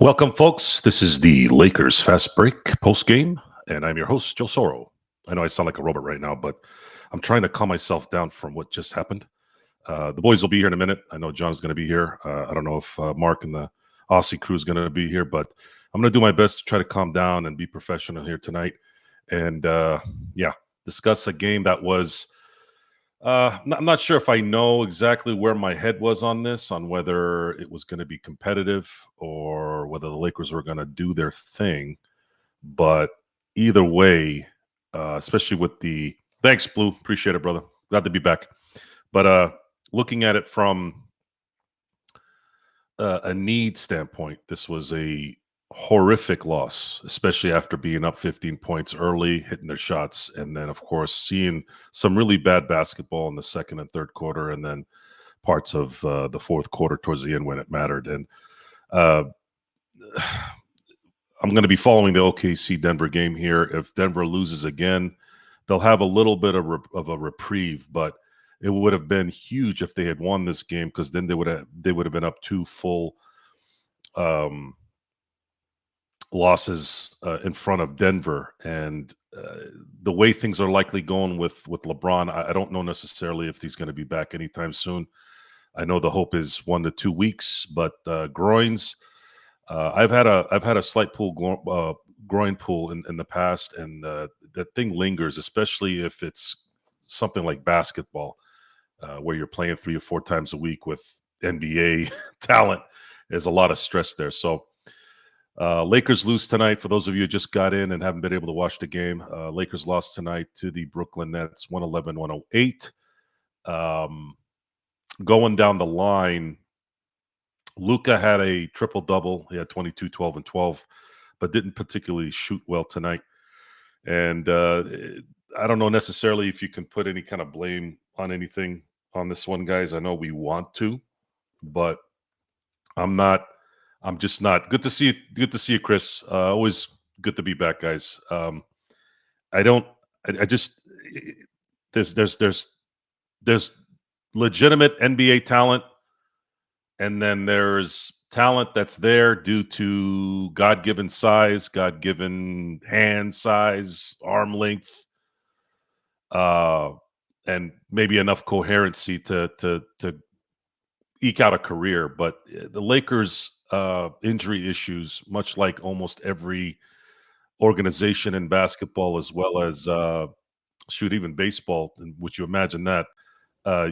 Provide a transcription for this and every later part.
Welcome, folks. This is the Lakers Fast Break Postgame, and I'm your host, Joe Soro. I know I sound like a robot right now, but I'm trying to calm myself down from what just happened. The boys will be here in a minute. I know John's going to be here. I don't know if Mark and the Aussie crew is going to be here, but I'm going to do my best to try to calm down and be professional here tonight. And discuss a game that was I'm not sure if I know exactly where my head was on this, on whether it was going to be competitive or whether the Lakers were going to do their thing. But either way, especially with the thanks, Blue, appreciate it, brother. Glad to be back. But looking at it from a need standpoint, this was a horrific loss, especially after being up 15 points early, hitting their shots, and then, of course, seeing some really bad basketball in the second and third quarter, and then parts of the fourth quarter towards the end when it mattered. And I'm going to be following the OKC Denver game here. If Denver loses again, they'll have a little bit of a reprieve, but it would have been huge if they had won this game, because then they would have been up two full losses in front of Denver. And the way things are likely going with LeBron, I don't know necessarily if he's going to be back anytime soon. I know the hope is 1 to 2 weeks, but groins. I've had a slight groin pull in the past, and that thing lingers, especially if it's something like basketball, where you're playing 3 or 4 times a week with NBA talent. There's a lot of stress there. So Lakers lose tonight. For those of you who just got in and haven't been able to watch the game, Lakers lost tonight to the Brooklyn Nets, 111-108. Going down the line, Luka had a triple-double. He had 22, 12, and 12, but didn't particularly shoot well tonight. And I don't know necessarily if you can put any kind of blame on anything on this one, guys. I know we want to, but I'm just not. Good to see you. Good to see you, Chris. Always good to be back, guys. There's legitimate NBA talent, and then there's talent that's there due to God-given size, God-given hand size, arm length, and maybe enough coherency to eke out a career. But the Lakers' injury issues, much like almost every organization in basketball, as well as even baseball, would you imagine that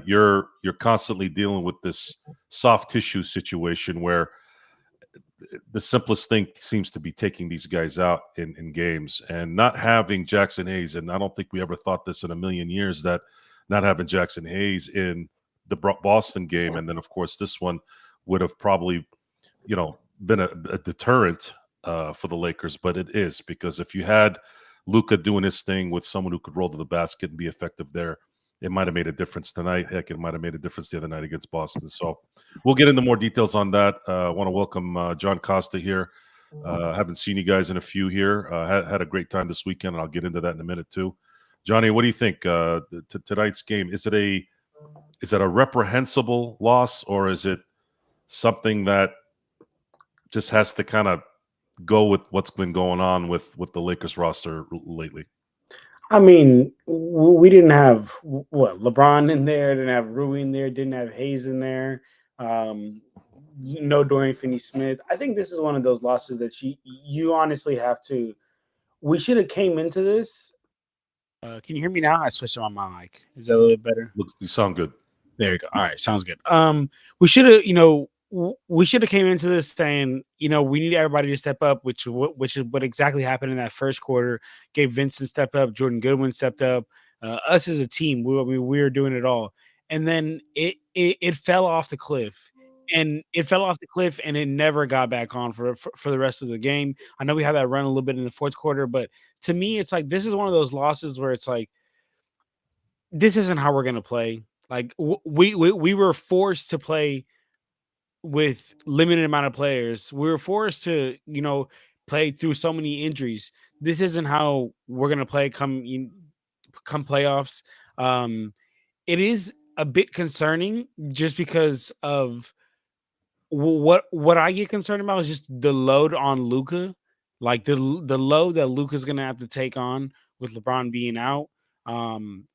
you're constantly dealing with this soft tissue situation where the simplest thing seems to be taking these guys out in games, and not having Jackson Hayes. And I don't think we ever thought this in a million years, that not having Jackson Hayes in the Boston game, and then of course this one, would have probably, been a deterrent for the Lakers. But it is, because if you had Luka doing his thing with someone who could roll to the basket and be effective there, it might have made a difference tonight. Heck, it might have made a difference the other night against Boston. So we'll get into more details on that. I want to welcome John Costa here. Haven't seen you guys in a few here. Had a great time this weekend, and I'll get into that in a minute too. Johnny, what do you think tonight's game? Is it a reprehensible loss, or is it something that just has to kind of go with what's been going on with the Lakers roster lately? I mean, we didn't have LeBron in there, didn't have Rui in there, didn't have Hayes in there, no Dorian Finney-Smith. I think this is one of those losses that you honestly have to. We should have came into this. Can you hear me now? I switched on my mic. Is that a little bit better? You sound good. There you go. All right, sounds good. We should have came into this saying, we need everybody to step up, which is what exactly happened in that first quarter. Gabe Vincent stepped up, Jordan Goodwin stepped up. Us as a team, we were doing it all, and then it fell off the cliff, and it never got back on for the rest of the game. I know we had that run a little bit in the fourth quarter, but to me, it's like this is one of those losses where it's like, this isn't how we're gonna play. Like we were forced to play with limited amount of players. We were forced to, play through so many injuries. This isn't how we're gonna play come playoffs. It is a bit concerning just because of what I get concerned about is just the load on Luka, like the load that Luka's gonna have to take on with LeBron being out,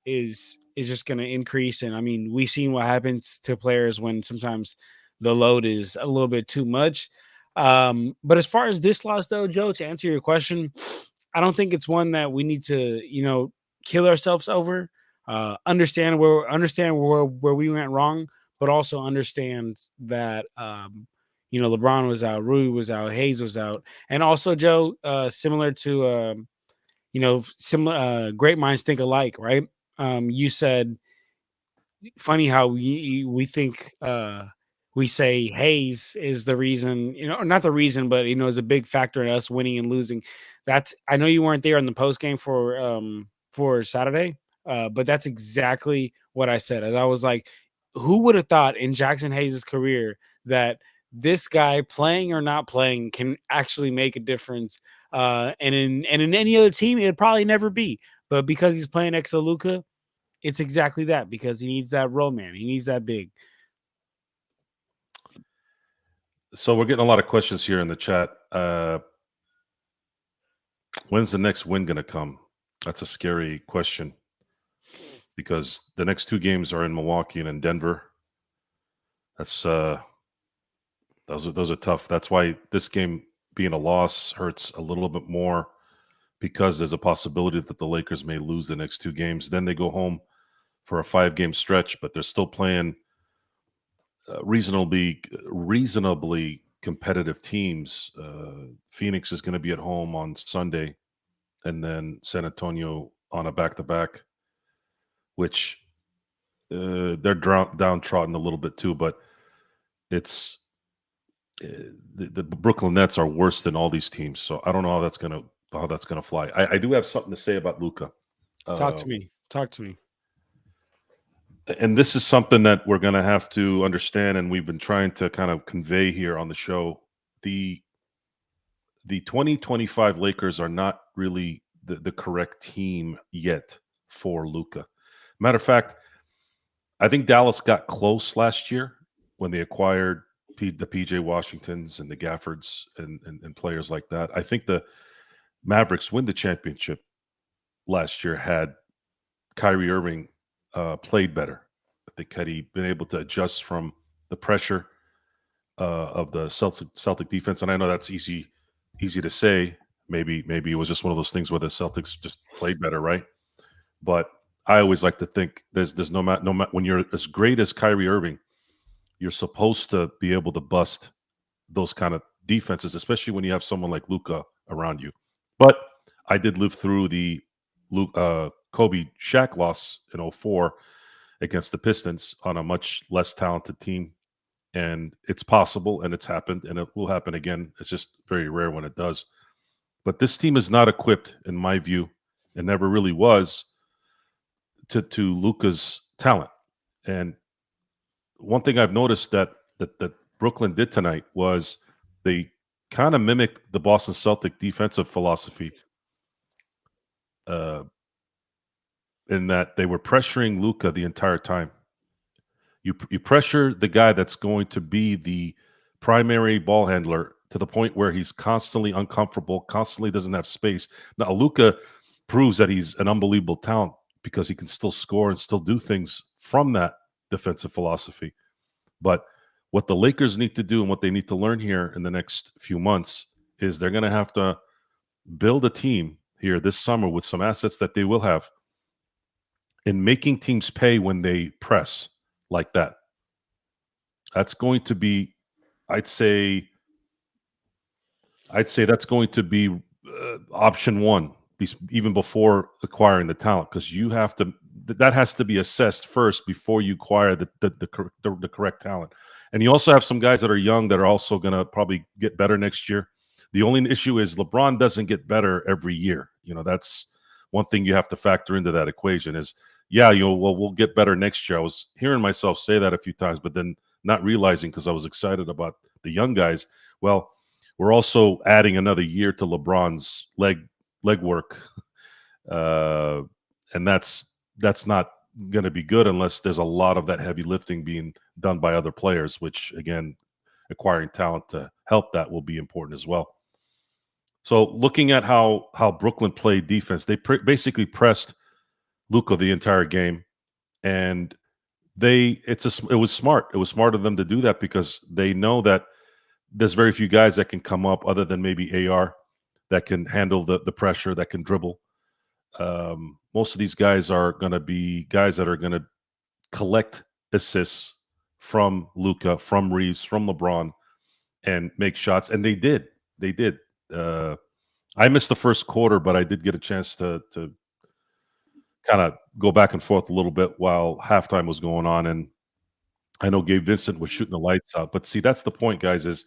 is just gonna increase. And I mean, we've seen what happens to players when sometimes the load is a little bit too much. But as far as this loss, though, Joe, to answer your question, I don't think it's one that we need to, kill ourselves over. Understand where we went wrong, but also understand that LeBron was out, Rui was out, Hayes was out, and also Joe, similar to similar great minds think alike, right? You said funny how we think we say Hayes is the reason, not the reason, but is a big factor in us winning and losing. That's I know you weren't there in the post game for Saturday, but that's exactly what I said. As I was like, who would have thought in Jackson Hayes' career that this guy playing or not playing can actually make a difference? And in any other team, it'd probably never be. But because he's playing next to Luka, it's exactly that, because he needs that role man. He needs that big. So we're getting a lot of questions here in the chat. When's the next win going to come? That's a scary question because the next two games are in Milwaukee and in Denver. That's those are tough. That's why this game being a loss hurts a little bit more, because there's a possibility that the Lakers may lose the next two games. Then they go home for a 5-game stretch, but they're still playing reasonably competitive teams. Phoenix is going to be at home on Sunday, and then San Antonio on a back-to-back, which they're downtrodden a little bit too. But it's the Brooklyn Nets are worse than all these teams, so I don't know how that's gonna fly. I do have something to say about Luka. Talk to me. Talk to me. And this is something that we're going to have to understand, and we've been trying to kind of convey here on the show. The 2025 Lakers are not really the correct team yet for Luka. Matter of fact, I think Dallas got close last year when they acquired the PJ Washingtons and the Gaffords and players like that. I think the Mavericks win the championship last year had Kyrie Irving played better. I think had he been able to adjust from the pressure of the Celtic defense, and I know that's easy to say. Maybe it was just one of those things where the Celtics just played better, right? But I always like to think there's no matter when you're as great as Kyrie Irving, you're supposed to be able to bust those kind of defenses, especially when you have someone like Luka around you. But I did live through the Kobe Shaq loss in 2004 against the Pistons on a much less talented team. And it's possible, and it's happened, and it will happen again. It's just very rare when it does. But this team is not equipped, in my view, and never really was, to Luka's talent. And one thing I've noticed that Brooklyn did tonight was they kind of mimicked the Boston Celtic defensive philosophy, in that they were pressuring Luka the entire time. You pressure the guy that's going to be the primary ball handler to the point where he's constantly uncomfortable, constantly doesn't have space. Now, Luka proves that he's an unbelievable talent because he can still score and still do things from that defensive philosophy. But what the Lakers need to do and what they need to learn here in the next few months is they're going to have to build a team here this summer with some assets that they will have in making teams pay when they press like that. That's going to be, I'd say that's going to be option one, even before acquiring the talent, because you have to. That has to be assessed first before you acquire the correct talent. And you also have some guys that are young that are also going to probably get better next year. The only issue is LeBron doesn't get better every year. That's one thing you have to factor into that equation is, we'll get better next year. I was hearing myself say that a few times, but then not realizing, because I was excited about the young guys. Well, we're also adding another year to LeBron's leg work, and that's not going to be good unless there's a lot of that heavy lifting being done by other players, which, again, acquiring talent to help that will be important as well. So looking at how Brooklyn played defense, they basically pressed Luka the entire game, and it was smart. It was smart of them to do that because they know that there's very few guys that can come up other than maybe AR that can handle the pressure, that can dribble. Most of these guys are going to be guys that are going to collect assists from Luka, from Reeves, from LeBron, and make shots. And they did. They did. I missed the first quarter, but I did get a chance to kind of go back and forth a little bit while halftime was going on. And I know Gabe Vincent was shooting the lights out. But see, that's the point, guys, is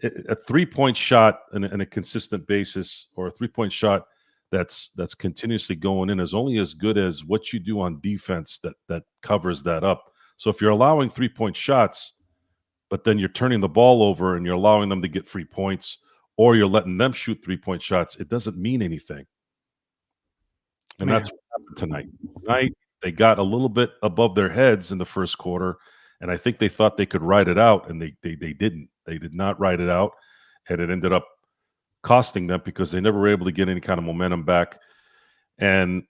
a 3-point shot on a consistent basis, or a 3-point shot that's continuously going in, is only as good as what you do on defense that covers that up. So if you're allowing 3-point shots, but then you're turning the ball over and you're allowing them to get free points, or you're letting them shoot 3-point shots, it doesn't mean anything. And Man. that's what happened tonight. Tonight, they got a little bit above their heads in the first quarter, and I think they thought they could ride it out, and they didn't. They did not ride it out, and it ended up costing them because they never were able to get any kind of momentum back. And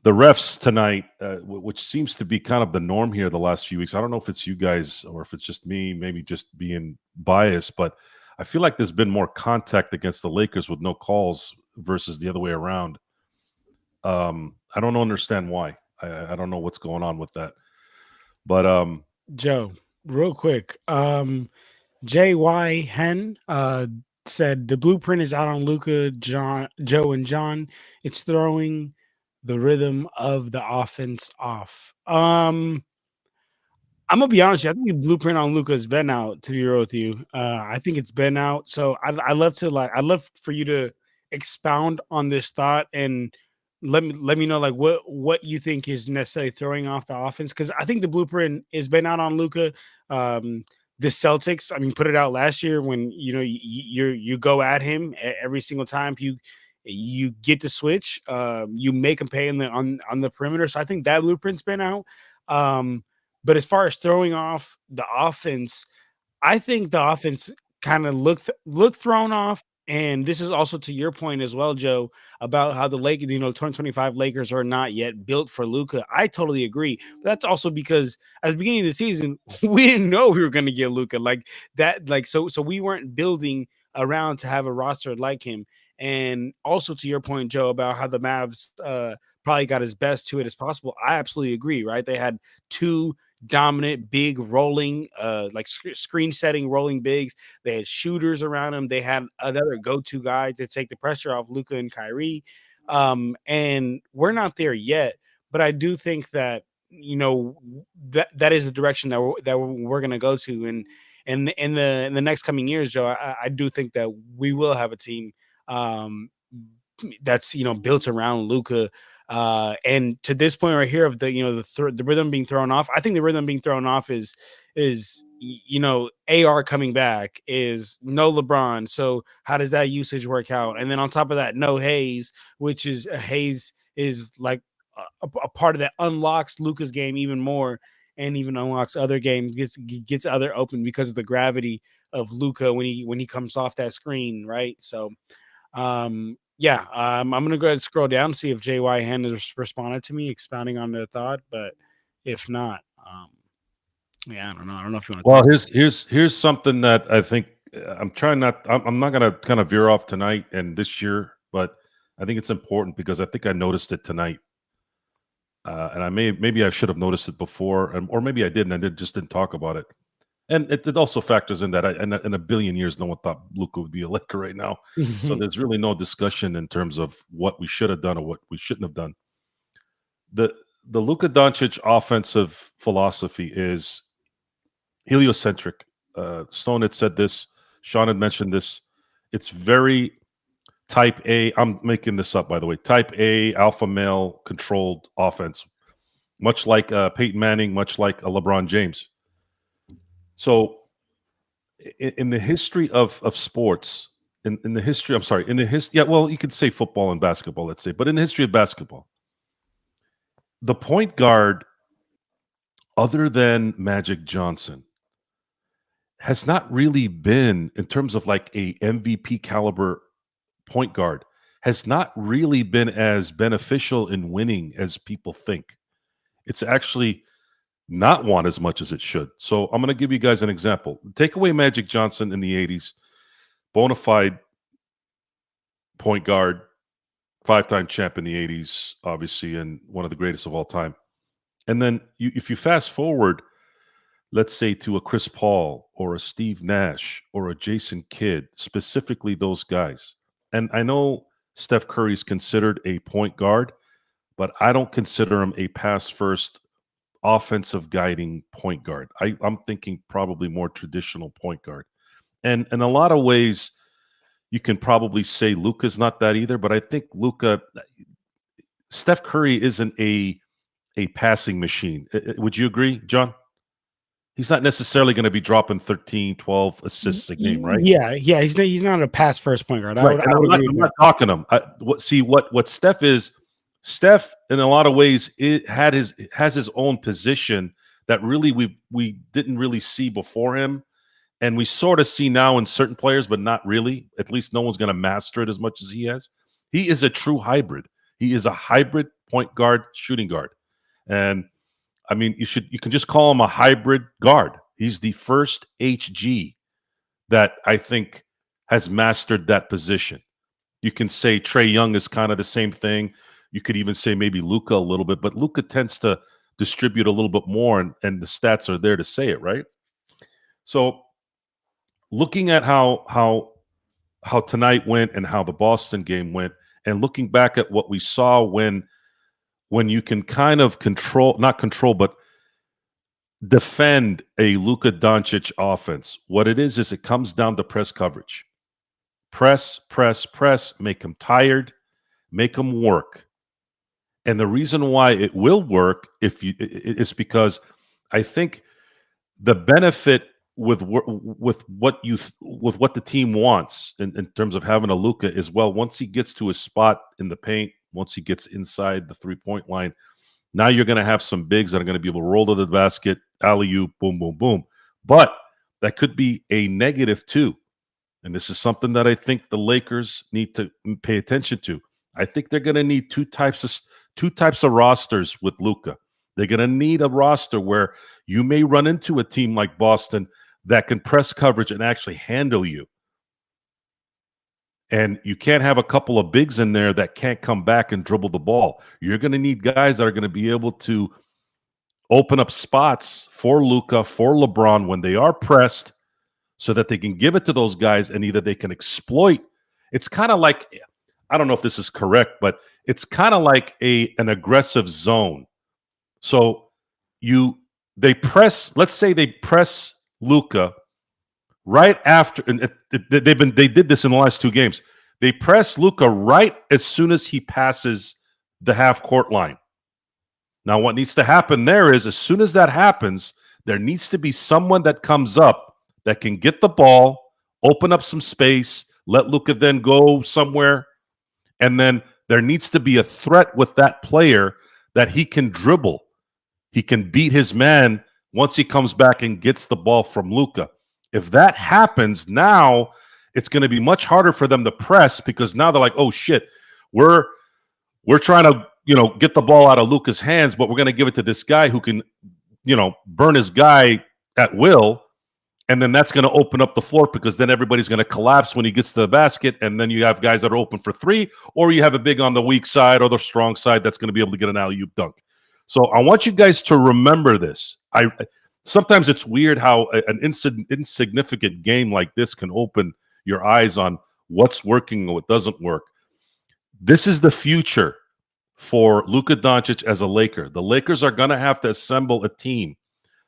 the refs tonight, which seems to be kind of the norm here the last few weeks. I don't know if it's you guys or if it's just me, maybe just being biased, but I feel like there's been more contact against the Lakers with no calls versus the other way around. I don't understand why. I don't know what's going on with that. But Joe, real quick. JY Hen said the blueprint is out on Luka, Joe, and John. It's throwing the rhythm of the offense off. I'm gonna be honest with you. I think the blueprint on Luka has been out. To be real with you, I think it's been out. So I love for you to expound on this thought and let me know like what you think is necessarily throwing off the offense, because I think the blueprint has been out on Luka. The Celtics, I mean, put it out last year when you go at him every single time you get the switch, you make him pay on the perimeter. So I think that blueprint's been out. But as far as throwing off the offense, I think the offense kind of looked thrown off. And this is also to your point as well, Joe, about how the 2025 Lakers are not yet built for Luka. I totally agree. But that's also because at the beginning of the season, we didn't know we were going to get Luka like that. So we weren't building around to have a roster like him. And also to your point, Joe, about how the Mavs probably got as best to it as possible. I absolutely agree. Right? They had two dominant, big, rolling, screen setting, rolling bigs. They had shooters around them. They had another go-to guy to take the pressure off Luka and Kyrie. And we're not there yet, but I do think that that is the direction that we're going to go to. And in the next coming years, Joe, I do think that we will have a team that's built around Luka. And to this point right here of the rhythm being thrown off, I think the rhythm being thrown off is AR coming back, is no LeBron. So how does that usage work out? And then on top of that, no Hayes, which is Hayes is like a part of that unlocks Luka's game even more, and even unlocks other games, gets other open because of the gravity of Luka when he comes off that screen, right? So I'm gonna go ahead and scroll down, see if JY Hand has responded to me, expounding on the thought. But if not, I don't know. I don't know if you want to. well, here's something that I think I'm trying not. I'm not going to kind of veer off tonight and this year, but I think it's important because I think I noticed it tonight, and maybe I should have noticed it before, or maybe I didn't. I just didn't talk about it. And it also factors in that in a billion years, no one thought Luka would be a Laker right now. So there's really no discussion in terms of what we should have done or what we shouldn't have done. The Luka Doncic offensive philosophy is heliocentric. Stone had said this. Sean had mentioned this. It's very type A. I'm making this up, by the way. Type A, alpha male controlled offense, much like Peyton Manning, much like a LeBron James. So in the history of sports, in the history, I'm sorry, in the history, well, you could say football and basketball, let's say, but in the history of basketball, the point guard, other than Magic Johnson, has not really been, in terms of like a MVP caliber point guard, has not really been as beneficial in winning as people think. It's actually not won as much as it should. So I'm going to give you guys an example. Take away Magic Johnson in the 80s, bona fide point guard, 5-time champ in the 80s, obviously, and one of the greatest of all time. And then if you fast forward, let's say to a Chris Paul or a Steve Nash or a Jason Kidd, specifically those guys. And I know Steph Curry is considered a point guard, but I don't consider him a pass first offensive guiding point guard. I'm thinking probably more traditional point guard. And in a lot of ways, you can probably say Luka's not that either, but I think Steph Curry isn't a passing machine. Would you agree, John? He's not necessarily going to be dropping 13, 12 assists a game, right? Yeah. He's not a pass first point guard. Right. I'm not talking him. What Steph is. Steph, in a lot of ways, has his own position that really we didn't really see before him, and we sort of see now in certain players, but not really. At least no one's going to master it as much as he has. He is a true hybrid. He is a hybrid point guard, shooting guard, and I mean you can just call him a hybrid guard. He's the first HG that I think has mastered that position. You can say Trae Young is kind of the same thing. You could even say maybe Luka a little bit, but Luka tends to distribute a little bit more, and the stats are there to say it, right? So looking at how tonight went and how the Boston game went, and looking back at what we saw when you can kind of not control, but defend a Luka Doncic offense, what it is it comes down to press coverage. Press, make them tired, make them work. And the reason why it will work is because I think the benefit with what the team wants in terms of having a Luka is, well, once he gets to a spot in the paint, once he gets inside the 3-point line, now you're going to have some bigs that are going to be able to roll to the basket, alley-oop, boom, boom, boom. But that could be a negative too. And this is something that I think the Lakers need to pay attention to. I think they're going to need two types of rosters with Luka. They're going to need a roster where you may run into a team like Boston that can press coverage and actually handle you. And you can't have a couple of bigs in there that can't come back and dribble the ball. You're going to need guys that are going to be able to open up spots for Luka, for LeBron when they are pressed, so that they can give it to those guys and either they can exploit. It's kind of like, I don't know if this is correct, but it's kind of like an aggressive zone. So they press, let's say they press Luka right after, and they did this in the last two games. They press Luka right as soon as he passes the half court line. Now, what needs to happen there is, as soon as that happens, there needs to be someone that comes up that can get the ball, open up some space, let Luka then go somewhere, and then there needs to be a threat with that player that he can dribble. He can beat his man once he comes back and gets the ball from Luka. If that happens, now it's going to be much harder for them to press, because now they're like, oh shit, we're trying to get the ball out of Luka's hands, but we're going to give it to this guy who can burn his guy at will. And then that's going to open up the floor, because then everybody's going to collapse when he gets to the basket. And then you have guys that are open for three, or you have a big on the weak side or the strong side that's going to be able to get an alley-oop dunk. So I want you guys to remember this. Sometimes it's weird how an insignificant game like this can open your eyes on what's working and what doesn't work. This is the future for Luka Doncic as a Laker. The Lakers are going to have to assemble a team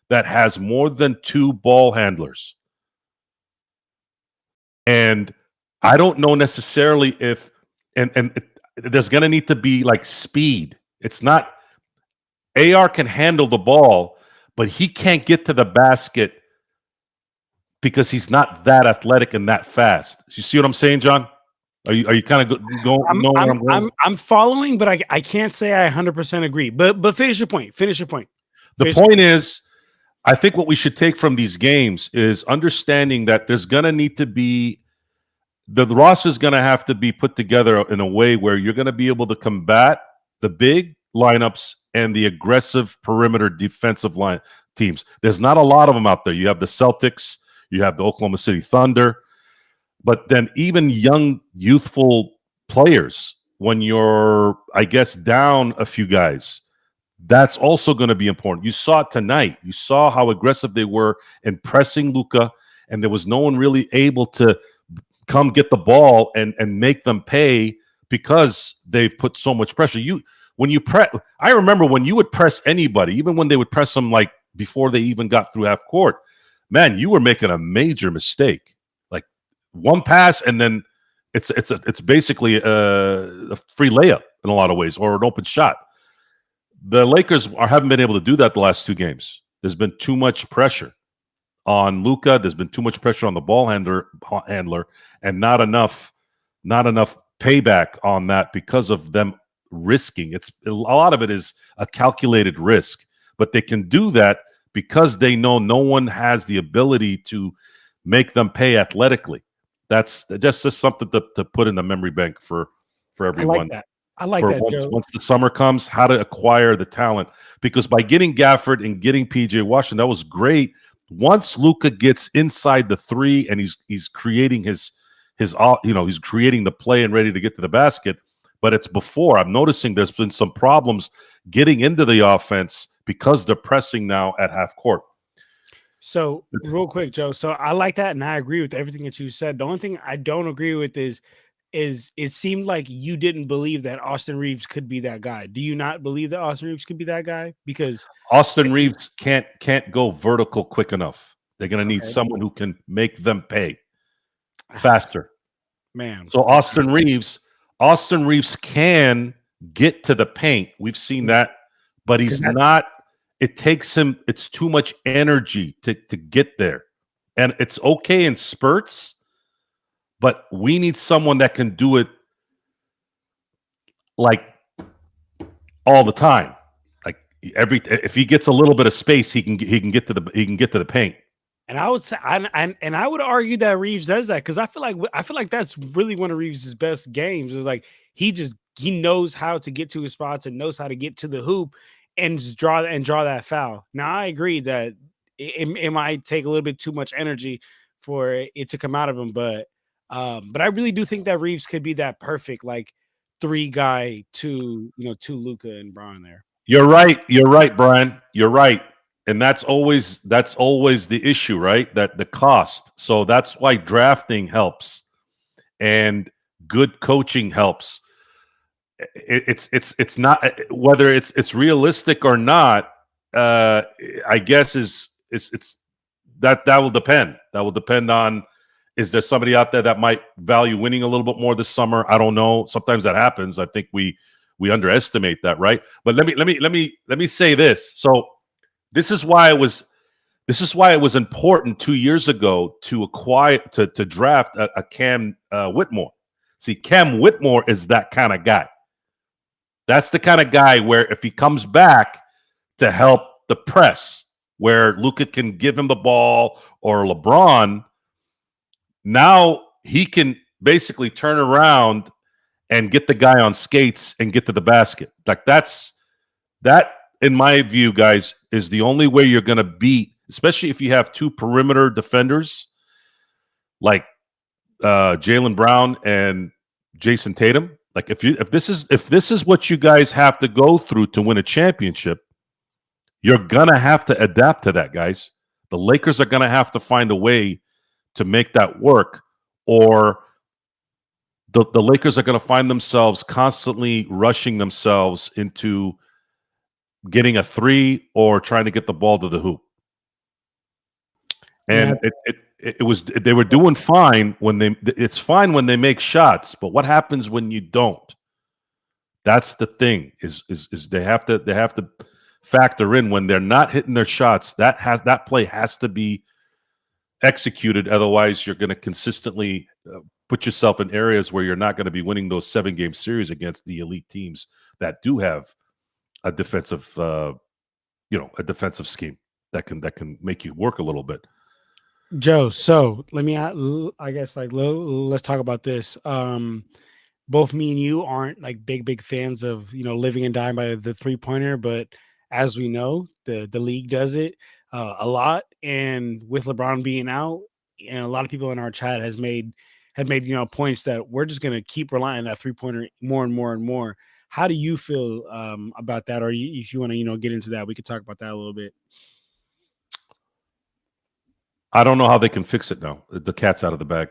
that has more than two ball handlers. And I don't know necessarily if, there's going to need to be like speed. It's not, AR can handle the ball, but he can't get to the basket because he's not that athletic and that fast. You see what I'm saying, John? Are you kind of going? I'm following, but I can't say I 100% agree. But finish your point. The point is, I think what we should take from these games is understanding that there's going to need to be the roster is going to have to be put together in a way where you're going to be able to combat the big lineups and the aggressive perimeter defensive line teams. There's not a lot of them out there. You have the Celtics, you have the Oklahoma City Thunder, but then even young, youthful players, when you're, I guess, down a few guys, that's also going to be important. You saw it tonight. You saw how aggressive they were in pressing Luka, and there was no one really able to come get the ball and make them pay because they've put so much pressure. I remember when you would press anybody, even when they would press them like before they even got through half court, man, you were making a major mistake. Like one pass and then it's basically a free layup in a lot of ways, or an open shot. The Lakers haven't been able to do that the last two games. There's been too much pressure on Luka. There's been too much pressure on the ball handler, and not enough payback on that because of them risking. A lot of it is a calculated risk, but they can do that because they know no one has the ability to make them pay athletically. That's just something to put in the memory bank for everyone. I like that, once, Joe. Once the summer comes, how to acquire the talent. Because by getting Gafford and getting PJ Washington, that was great. Once Luka gets inside the three and he's creating he's creating the play and ready to get to the basket. But it's before. I'm noticing there's been some problems getting into the offense because they're pressing now at half court. So real quick, Joe. So I like that, and I agree with everything that you said. The only thing I don't agree with is it seemed like you didn't believe that Austin Reaves could be that guy. Do you not believe that Austin Reaves could be that guy? Because Austin Reaves can't go vertical quick enough. They're going to need someone who can make them pay faster. Man. So Austin Reaves can get to the paint. We've seen that, but he's not. It takes him. It's too much energy to get there, and it's okay in spurts. But we need someone that can do it like all the time. Like if he gets a little bit of space, he can get to the paint. And I would say, and I would argue that Reaves does that because I feel like that's really one of Reaves' best games. Is like he knows how to get to his spots and knows how to get to the hoop and just draw that foul. Now I agree that it might take a little bit too much energy for it to come out of him, but I really do think that Reaves could be that perfect like three guy to Luka and Bron there. You're right, Brian. You're right. And that's always the issue, right? That the cost. So that's why drafting helps and good coaching helps. It's not whether it's realistic or not. I guess it's that will depend. That will depend on, is there somebody out there that might value winning a little bit more this summer? I don't know. Sometimes that happens. I think we underestimate that, right? But let me say this. So this is why it was important 2 years ago to draft a Cam Whitmore. See, Cam Whitmore is that kind of guy. That's the kind of guy where if he comes back to help the press, where Luka can give him the ball or LeBron, now he can basically turn around and get the guy on skates and get to the basket. Like that, in my view, guys, is the only way you're going to beat, especially if you have two perimeter defenders like Jaylen Brown and Jason Tatum. Like if this is what you guys have to go through to win a championship, you're gonna have to adapt to that, guys. The Lakers are gonna have to find a way to make that work, or the Lakers are gonna find themselves constantly rushing themselves into getting a three or trying to get the ball to the hoop. And they were doing fine it's fine when they make shots, but what happens when you don't? That's the thing is they have to factor in when they're not hitting their shots. That play has to be executed. Otherwise, you're going to consistently put yourself in areas where you're not going to be winning those 7-game series against the elite teams that do have a defensive scheme. that can make you work a little bit. Joe, so let me, I guess, like, let's talk about this. Both me and you aren't like big fans of living and dying by the 3-pointer, but as we know, the league does it a lot, and with LeBron being out, and a lot of people in our chat have made points that we're just going to keep relying on that 3-pointer more and more and more. How do you feel about that? Or if you want to get into that, we could talk about that a little bit. I don't know how they can fix it now. The cat's out of the bag.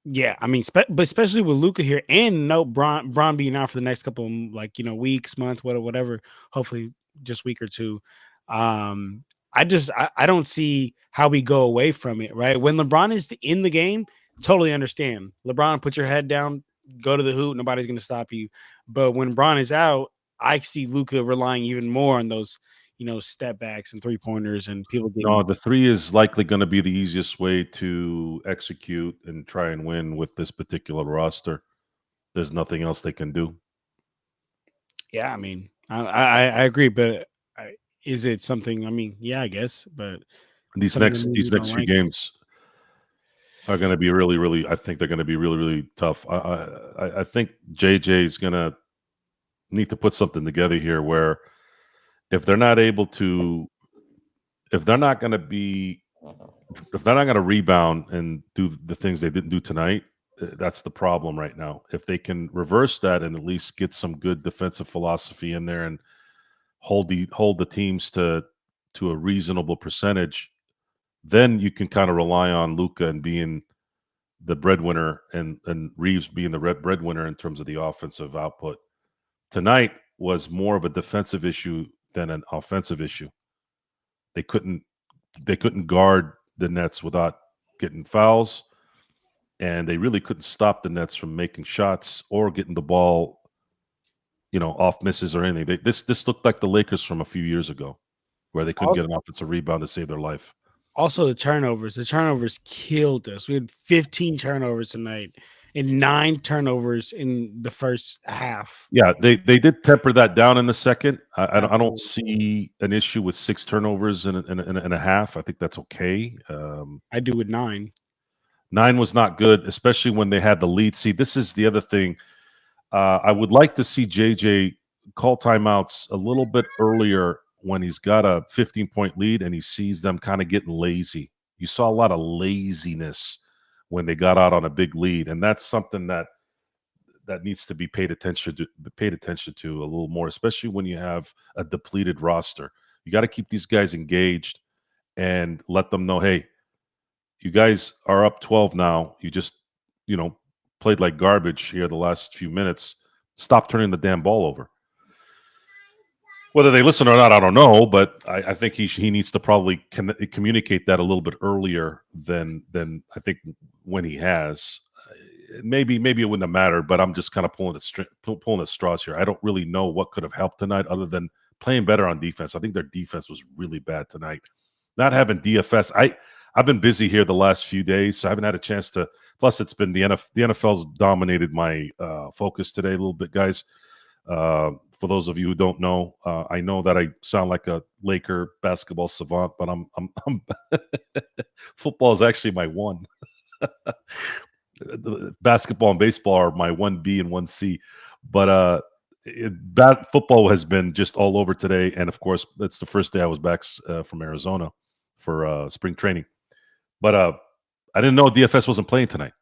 Yeah, I mean, but especially with Luka here, and no Bron being out for the next couple of weeks, month, whatever. Hopefully, just week or two. I don't see how we go away from it. Right when LeBron is in the game, totally understand. LeBron, put your head down, go to the hoop. Nobody's going to stop you. But when Bron is out, I see Luka relying even more on those step backs and 3-pointers and people getting. No, the three is likely going to be the easiest way to execute and try and win with this particular roster. There's nothing else they can do. Yeah, I mean, I agree, but is it something? I mean, yeah, I guess, but These next few games are going to be really. I think they're going to be really tough. I think JJ is going to need to put something together here where if they're not able to, if they're not going to rebound and do the things they didn't do tonight, that's the problem right now. If they can reverse that and at least get some good defensive philosophy in there and hold the teams to a reasonable percentage, then you can kind of rely on Luka and being the breadwinner and Reaves being the breadwinner in terms of the offensive output. Tonight was more of a defensive issue than an offensive issue. They couldn't guard the Nets without getting fouls, and they really couldn't stop the Nets from making shots or getting the ball, off misses or anything. This looked like the Lakers from a few years ago, where they couldn't get an offensive rebound to save their life. Also, the turnovers killed us. We had 15 turnovers tonight and 9 turnovers in the first half. Yeah, they did temper that down in the second. I don't see an issue with 6 turnovers in a half. I think that's okay. I do with 9. 9 was not good, especially when they had the lead. See, this is the other thing. I would like to see JJ call timeouts a little bit earlier when he's got a 15-point lead and he sees them kind of getting lazy. You saw a lot of laziness when they got out on a big lead, and that's something that needs to be paid attention to a little more, especially when you have a depleted roster. You got to keep these guys engaged and let them know, hey, you guys are up 12 now. You just, played like garbage here the last few minutes. Stop turning the damn ball over. Whether they listen or not, I don't know, but I think he needs to probably communicate that a little bit earlier than I think when he has. Maybe it wouldn't have mattered, but I'm just kind of pulling at straws here. I don't really know what could have helped tonight other than playing better on defense. I think their defense was really bad tonight. Not having DFS, I've been busy here the last few days, so I haven't had a chance to. Plus, it's been the NFL's dominated my focus today a little bit, guys. For those of you who don't know, I know that I sound like a Laker basketball savant, but I'm football is actually my one. Basketball and baseball are my 1B and 1C, but football has been just all over today, and of course, it's the first day I was back from Arizona for spring training. But I didn't know DFS wasn't playing tonight.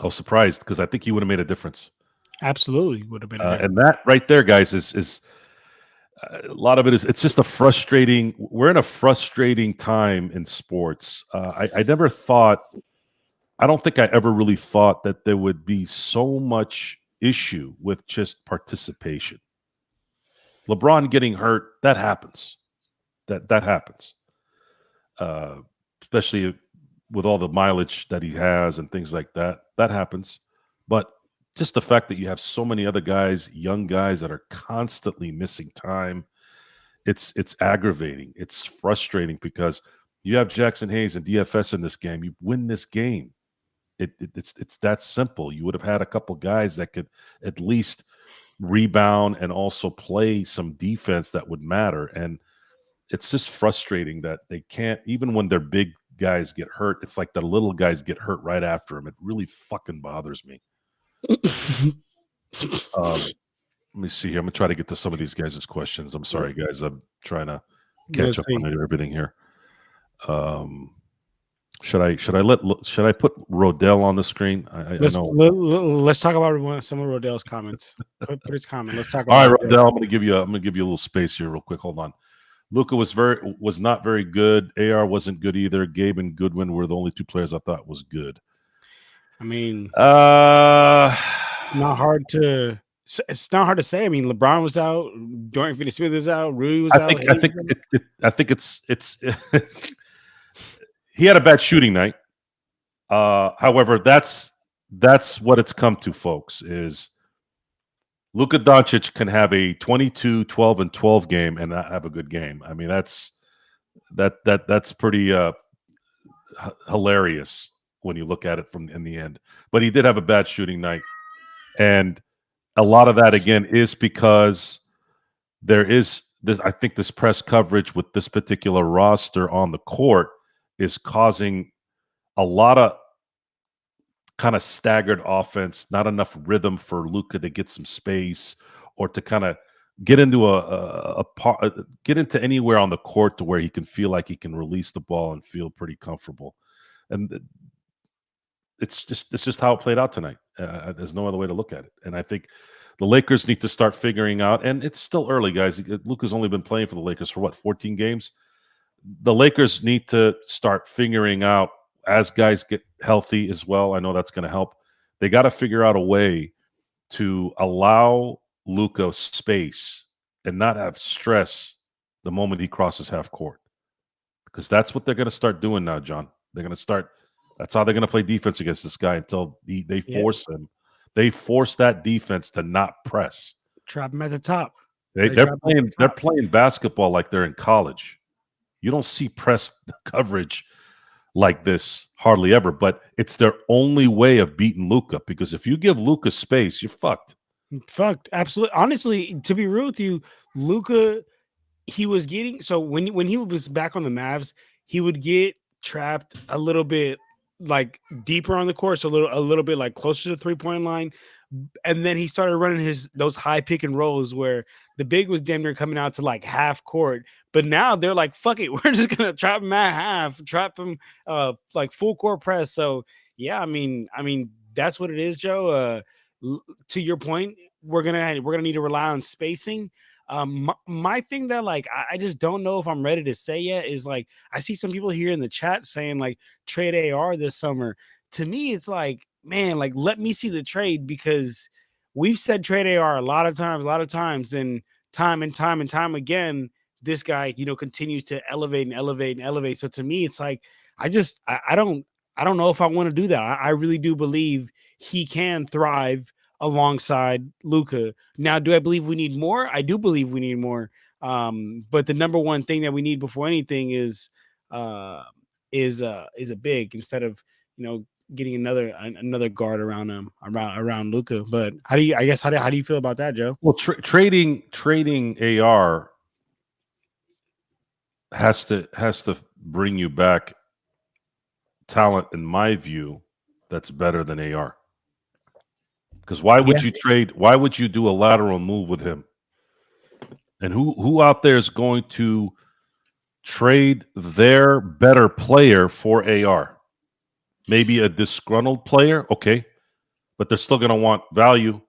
I was surprised because I think he would have made a difference. Absolutely would have been. And that right there, guys, is a lot of it is it's just a frustrating. We're in a frustrating time in sports. I never thought. I don't think I ever really thought that there would be so much issue with just participation. LeBron getting hurt, that happens. That happens. Especially with all the mileage that he has and things like that. That happens. But just the fact that you have so many other guys, young guys that are constantly missing time, it's aggravating. It's frustrating because you have Jackson Hayes and DFS in this game. You win this game. It's that simple. You would have had a couple guys that could at least rebound and also play some defense that would matter. And it's just frustrating that they can't, even when their big guys get hurt, it's like the little guys get hurt right after them. It really fucking bothers me. Let me see here. I'm gonna try to get to some of these guys' questions. I'm sorry, guys. I'm trying to catch up on everything here. Should I put Rodell on the screen? I know. Let's talk about some of Rodell's comments. Put his comment. Let's talk All about right, Rodell. I'm gonna give you a little space here, real quick. Hold on. Luka was not very good. AR wasn't good either. Gabe and Goodwin were the only two players I thought was good. I mean, not hard to. It's not hard to say. I mean, LeBron was out. Dorian Finney-Smith is out. Rudy was out. I think it's he had a bad shooting night. However, that's what it's come to, folks. Is Luka Doncic can have a 22, 12, and 12 game and not have a good game. I mean, that's pretty hilarious when you look at it from in the end. But he did have a bad shooting night, and a lot of that again is because there is this. I think this press coverage with this particular roster on the court is causing a lot of kind of staggered offense, not enough rhythm for Luka to get some space or to kind of get into get into anywhere on the court to where he can feel like he can release the ball and feel pretty comfortable. And it's just how it played out tonight. There's no other way to look at it. And I think the Lakers need to start figuring out, and it's still early, guys. Luka's only been playing for the Lakers for 14 games. The Lakers need to start figuring out, as guys get healthy as well. I know that's going to help. They got to figure out a way to allow Luka space and not have stress the moment he crosses half court, because that's what they're going to start doing now, John. They're going to start. That's how they're going to play defense against this guy until they force him. They force that defense to not press. Trap him at the top. They're playing basketball like they're in college. You don't see press coverage like this hardly ever, but it's their only way of beating Luka, because if you give Luka space, you're fucked. Fucked. Absolutely. Honestly, to be real with you, Luka, he was getting, so when he was back on the Mavs, he would get trapped a little bit like deeper on the court, so a little bit like closer to the 3-point line. And then he started running those high pick and rolls where the big was damn near coming out to like half court. But now they're like, fuck it, we're just gonna trap him at half, trap him like full court press. So yeah, I mean that's what it is, Joe. To your point, we're gonna need to rely on spacing. My thing that like I just don't know if I'm ready to say yet is like, I see some people here in the chat saying like trade AR this summer. To me, it's like, man, like let me see the trade, because we've said trade AR a lot of times, and time again, this guy, continues to elevate. So to me, it's like I don't know if I want to do that. I really do believe he can thrive alongside Luka. Now, do I believe we need more? I do believe we need more. But the number one thing that we need before anything is a big, instead of getting another guard around Luka. But how do you feel about that, Joe? Well, trading AR has to bring you back talent, in my view, that's better than AR. Because why would you trade? Why would you do a lateral move with him? And who out there is going to trade their better player for AR? Maybe a disgruntled player, okay, but they're still going to want value.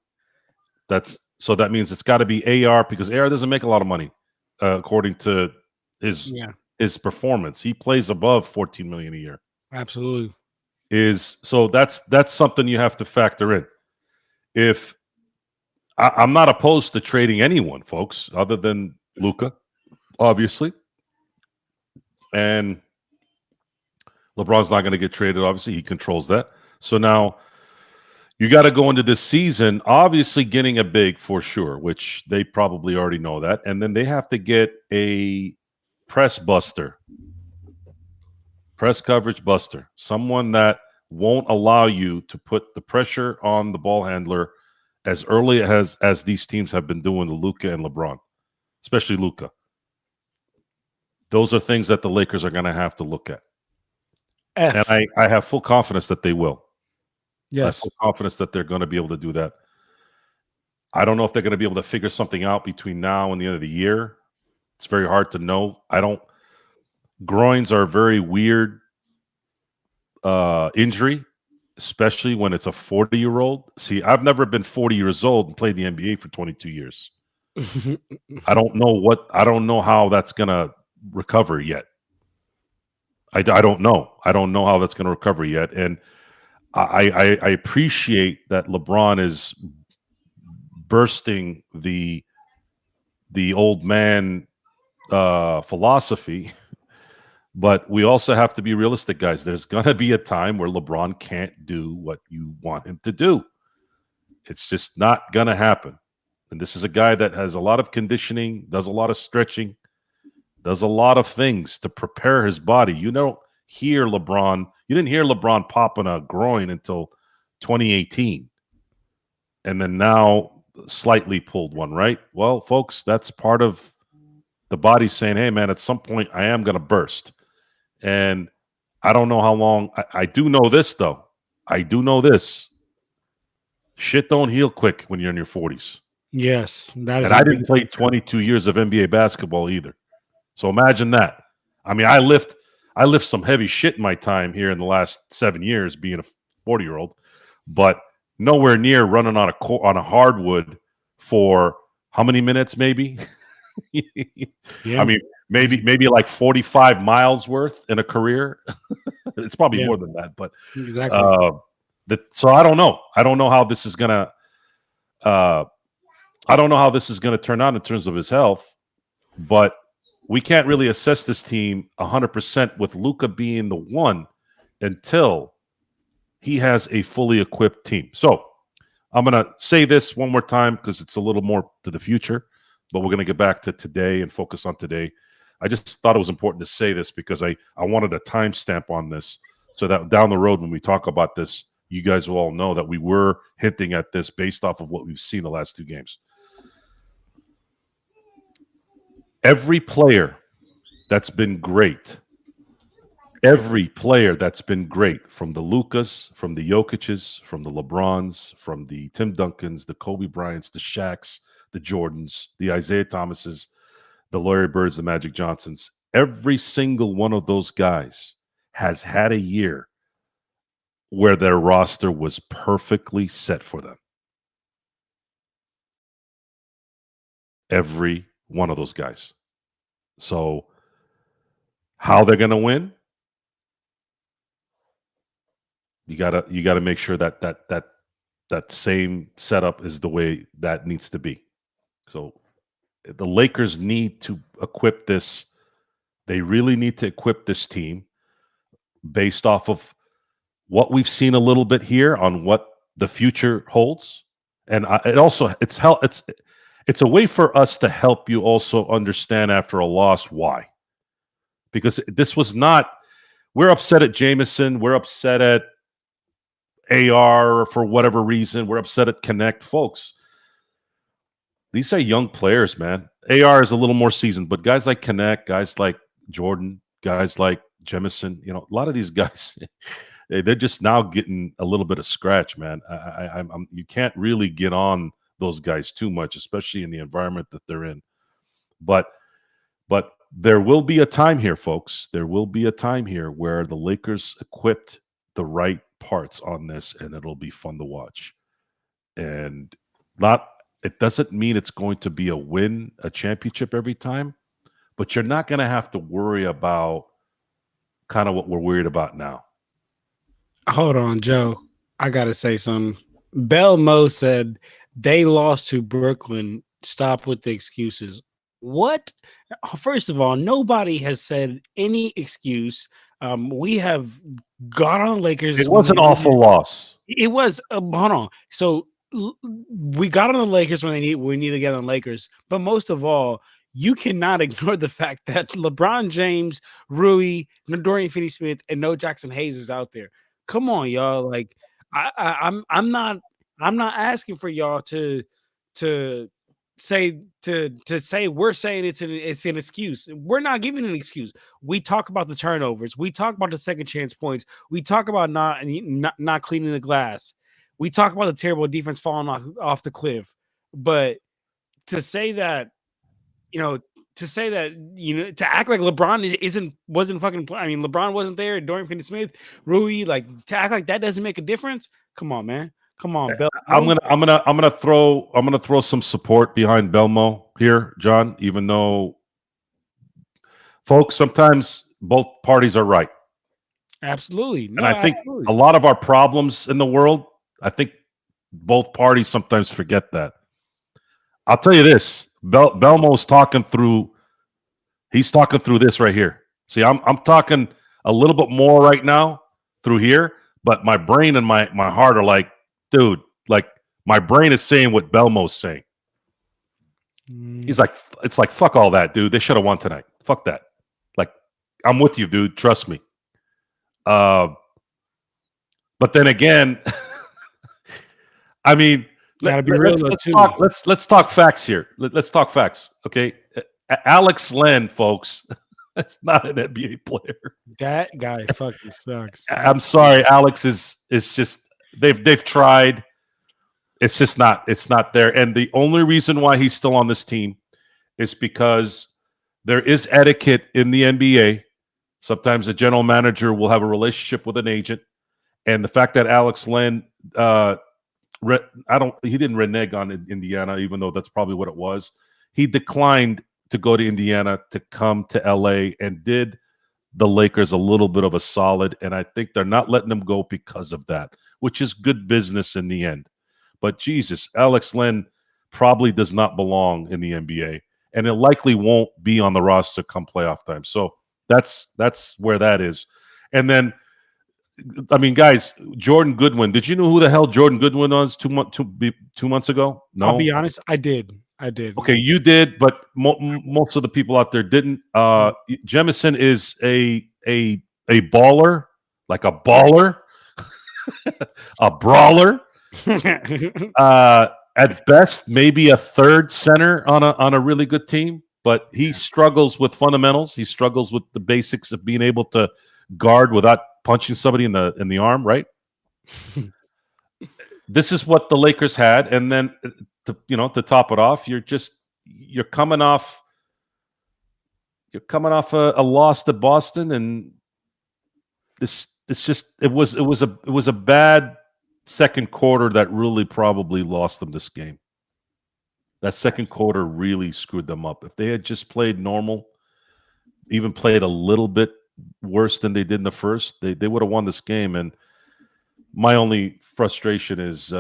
So that means it's got to be AR, because AR doesn't make a lot of money, according to his performance. He plays above $14 million a year. Absolutely. So that's something you have to factor in. If I'm not opposed to trading anyone, folks, other than Luka, obviously, and LeBron's not going to get traded. Obviously, he controls that. So now you got to go into this season, obviously getting a big for sure, which they probably already know that, and then they have to get a press buster, press coverage buster, someone that won't allow you to put the pressure on the ball handler as early as these teams have been doing to Luka and LeBron, especially Luka. Those are things that the Lakers are going to have to look at. And F. I have full confidence that they will. I have Yes. full confidence that they're going to be able to do that. I don't know if they're going to be able to figure something out between now and the end of the year. It's very hard to know. Groins are a very weird injury, especially when it's a 40-year-old. See, I've never been 40 years old and played the NBA for 22 years. I don't know how that's going to recover yet. I don't know. I don't know how that's going to recover yet. And I appreciate that LeBron is bursting the old man philosophy, but we also have to be realistic, guys. There's going to be a time where LeBron can't do what you want him to do. It's just not going to happen. And this is a guy that has a lot of conditioning, does a lot of stretching, does a lot of things to prepare his body. You didn't hear LeBron popping a groin until 2018. And then now slightly pulled one, right? Well, folks, that's part of the body saying, hey, man, at some point I am going to burst. And I don't know how long. I do know this, though. I do know this. Shit don't heal quick when you're in your 40s. Yes. That is and I didn't play 22 years of NBA basketball either. So imagine that. I mean, I lift some heavy shit in my time here in the last 7 years being a 40-year-old, but nowhere near running on a hardwood for how many minutes maybe? Yeah. I mean, maybe like 45 miles worth in a career. It's probably more than that, but exactly. So I don't know. I don't know how this is gonna turn out in terms of his health, but we can't really assess this team 100% with Luka being the one until he has a fully equipped team. So I'm going to say this one more time because it's a little more to the future, but we're going to get back to today and focus on today. I just thought it was important to say this because I wanted a timestamp on this so that down the road when we talk about this, you guys will all know that we were hinting at this based off of what we've seen the last 2 games. Every player that's been great, from the Lukas, from the Jokic's, from the LeBrons, from the Tim Duncans, the Kobe Bryants, the Shaqs, the Jordans, the Isaiah Thomases, the Larry Birds, the Magic Johnsons, every single one of those guys has had a year where their roster was perfectly set for them. Every one of those guys. So how they're going to win? You gotta make sure that same setup is the way that needs to be. So the Lakers need to equip this. They really need to equip this team based off of what we've seen a little bit here on what the future holds, and it's a way for us to help you also understand after a loss why, because this was not. We're upset at Jameson. We're upset at AR for whatever reason. We're upset at Connect. Folks, these are young players, man. AR is a little more seasoned, but guys like Connect, guys like Jordan, guys like Jemison, a lot of these guys, they're just now getting a little bit of scratch, man. You can't really get on those guys too much, especially in the environment that they're in. But there will be a time here, folks. There will be a time here where the Lakers equipped the right parts on this, and it'll be fun to watch. And it doesn't mean it's going to be a championship every time, but you're not going to have to worry about kind of what we're worried about now. Hold on, Joe. I got to say something. Bell Mo said they lost to Brooklyn. Stop with the excuses. What? First of all, nobody has said any excuse. We have got on Lakers. It was an awful loss. It was. Hold on. So we got on the Lakers when we need to get on the Lakers. But most of all, you cannot ignore the fact that LeBron James, Rui, Dorian Finney-Smith, and No Jackson Hayes is out there. Come on, y'all. I'm not asking for y'all to say we're saying it's an excuse. We're not giving an excuse. We talk about the turnovers. We talk about the second chance points. We talk about not cleaning the glass. We talk about the terrible defense falling off the cliff. But to say that, to act like LeBron wasn't fucking. I mean, LeBron wasn't there. Dorian Finney-Smith, Rui, like to act like that doesn't make a difference. Come on, man. Come on, Bell. I'm gonna throw some support behind Belmo here, John. Even though, folks, sometimes both parties are right. Absolutely. And I think a lot of our problems in the world, I think both parties sometimes forget that. I'll tell you this: Belmo's talking through. He's talking through this right here. See, I'm talking a little bit more right now through here, but my brain and my heart are like, dude, like my brain is saying what Belmo's saying. He's like, it's like, fuck all that, dude. They should have won tonight. Fuck that. Like, I'm with you, dude. Trust me. But then again, I mean, let's talk facts here. Let's talk facts. Okay. Alex Len, folks, that's not an NBA player. That guy fucking sucks. I'm sorry, Alex is just they've tried. It's just not there. And the only reason why he's still on this team is because there is etiquette in the NBA. Sometimes a general manager will have a relationship with an agent, and the fact that Alex Len, he didn't renege on Indiana, even though that's probably what it was. He declined to go to Indiana to come to LA and did the Lakers a little bit of a solid, and I think they're not letting him go because of that, which is good business in the end. But Jesus, Alex Len probably does not belong in the NBA, and it likely won't be on the roster come playoff time. So that's where that is. And then, I mean, guys, Jordan Goodwin. Did you know who the hell Jordan Goodwin was 2 months ago? No, I'll be honest, I did. Okay, you did, but most of the people out there didn't. Jemison is a baller, like a baller, a brawler. At best, maybe a third center on a really good team, but he struggles with fundamentals. He struggles with the basics of being able to guard without punching somebody in the arm. Right. This is what the Lakers had, and then to top it off, you're coming off a loss to Boston, and it was a bad second quarter that really probably lost them this game. That second quarter really screwed them up. If they had just played normal, even played a little bit worse than they did in the first, they would have won this game. And my only frustration is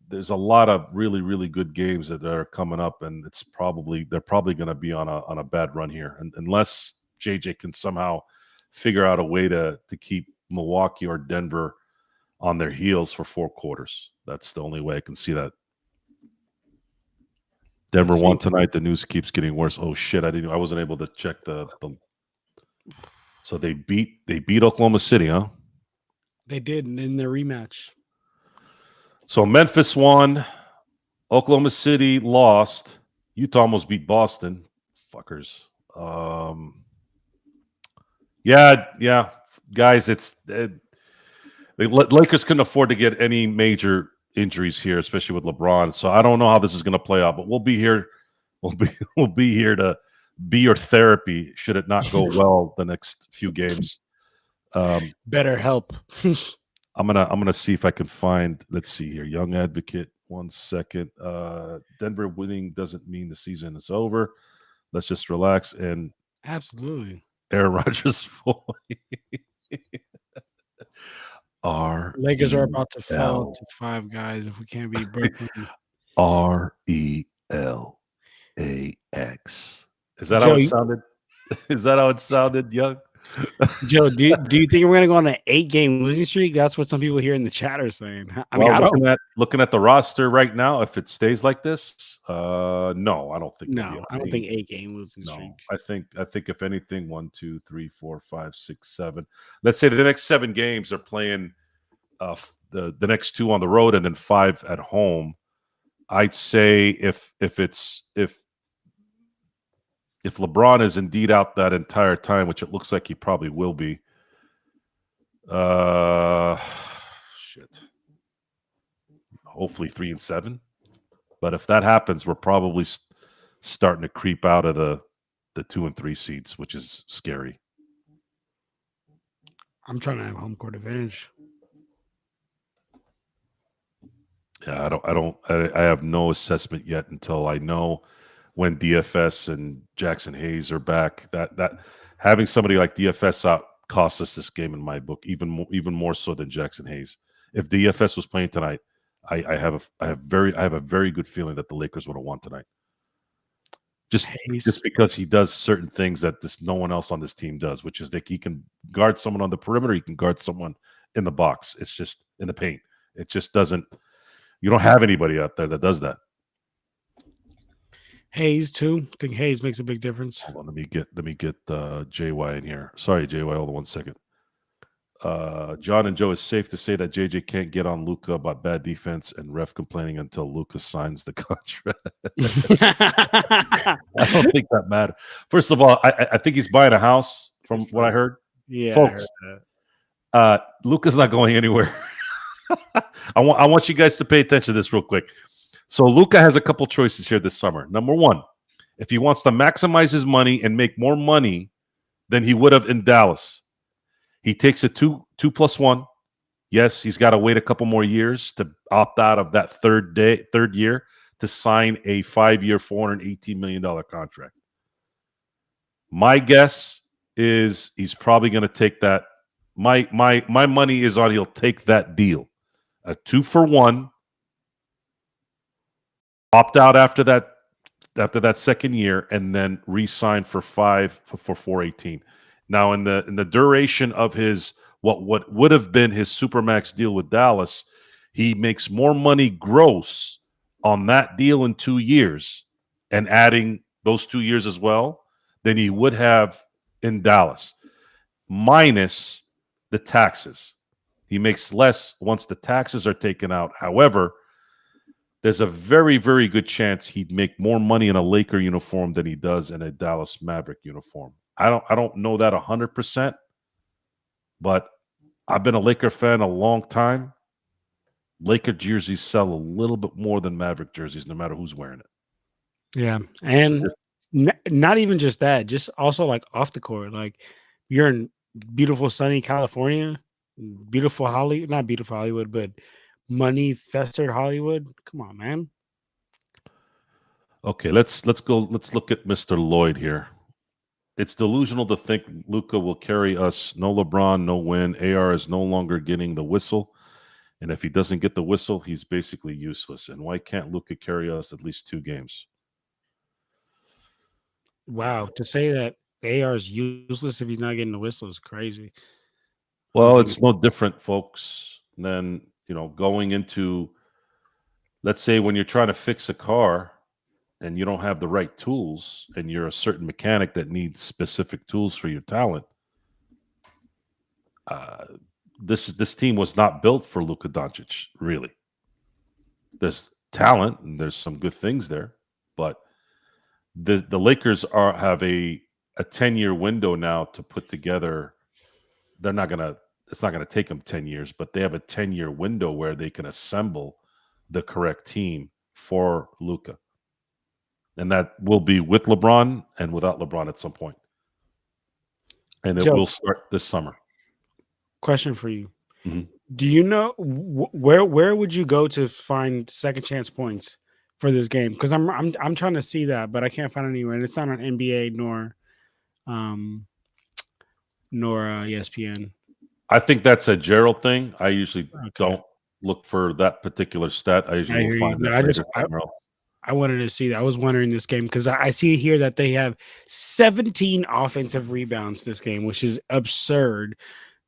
there's a lot of really, really good games that are coming up, and they're probably going to be on a bad run here, and unless JJ can somehow figure out a way to keep Milwaukee or Denver on their heels for 4 quarters. That's the only way I can see that. Denver won tonight. The news keeps getting worse. Oh shit! I wasn't able to check the. So they beat Oklahoma City, huh? They did in their rematch. So Memphis won, Oklahoma City lost, Utah almost beat Boston. Fuckers. Yeah, guys, the Lakers couldn't afford to get any major injuries here, especially with LeBron. So I don't know how this is going to play out, but we'll be here. We'll be here to be your therapy should it not go well the next few games. Better help. I'm gonna see if I can find. Let's see here. Young Advocate. 1 second. Denver winning doesn't mean the season is over. Let's just relax and absolutely. Aaron Rodgers. Lakers are about to fall to 5 guys if we can't beat Brooklyn. RELAX. Is that how it sounded? Is that how it sounded, Young? Joe, do you think we're gonna go on an 8-game losing streak? That's what some people here in the chat are saying. I mean, looking at the roster right now, if it stays like this, no, I don't think. No, I don't think 8-game losing streak. I think if anything, 1, 2, 3, 4, 5, 6, 7. Let's say the next 7 games are playing the next 2 on the road and then 5 at home. I'd say if LeBron is indeed out that entire time, which it looks like he probably will be, shit. Hopefully 3-7. But if that happens, we're probably starting to creep out of the 2 and 3 seeds, which is scary. I'm trying to have home court advantage. Yeah, I have no assessment yet until I know when DFS and Jackson Hayes are back. That having somebody like DFS out costs us this game in my book, even more so than Jackson Hayes. If DFS was playing tonight, I have a very good feeling that the Lakers would have won tonight. Just because he does certain things that no one else on this team does, which is that he can guard someone on the perimeter, he can guard someone in the box. It's just in the paint. It just doesn't. You don't have anybody out there that does that. Hayes too. I think Hayes makes a big difference. Hold on, let me get JY in here. Sorry, JY. Hold on 1 second. John and Joe, it's safe to say that JJ can't get on Luka about bad defense and ref complaining until Luka signs the contract. I don't think that matters. First of all, I think he's buying a house from what I heard. Yeah, folks. Luka's not going anywhere. I want you guys to pay attention to this real quick. So Luka has a couple choices here this summer. Number one, if he wants to maximize his money and make more money than he would have in Dallas, he takes a 2+1. Yes, he's got to wait a couple more years to opt out of that third year to sign a 5-year, $418 million contract. My guess is he's probably going to take that. My money is on he'll take that deal. A 2-for-1, opt out after that second year, and then re-sign for 418. Now, in the duration of his what would have been his supermax deal with Dallas, he makes more money gross on that deal in 2 years, and adding those 2 years as well, than he would have in Dallas, minus the taxes. He makes less once the taxes are taken out. However, there's a very, very good chance he'd make more money in a Laker uniform than he does in a Dallas Maverick uniform. I don't know that 100%, but I've been a Laker fan a long time. Laker jerseys sell a little bit more than Maverick jerseys, no matter who's wearing it. Yeah, and not even just that, just also like off the court. Like you're in beautiful sunny California, beautiful Hollywood, not beautiful Hollywood, but money festered Hollywood. Come on, man. Okay, let's go. Let's look at Mr. Lloyd here. It's delusional to think Luka will carry us. No LeBron, no win. AR is no longer getting the whistle. And if he doesn't get the whistle, he's basically useless. And why can't Luka carry us at least 2 games? Wow, to say that AR is useless if he's not getting the whistle is crazy. Well, it's no different, folks, than, going into, let's say when you're trying to fix a car and you don't have the right tools and you're a certain mechanic that needs specific tools for your talent. This team was not built for Luka Doncic, really. There's talent and there's some good things there, but the Lakers have a 10-year window now to put together. It's not gonna take them 10 years, but they have a 10-year window where they can assemble the correct team for Luka. And that will be with LeBron and without LeBron at some point. And it will start this summer. Question for you. Mm-hmm. Do you know where would you go to find second chance points for this game? Because I'm trying to see that, but I can't find it anywhere. And it's not on NBA nor ESPN. I think that's a Gerald thing. I usually don't look for that particular stat. I usually will find that. I wanted to see that. I was wondering this game because I see here that they have 17 offensive rebounds this game, which is absurd.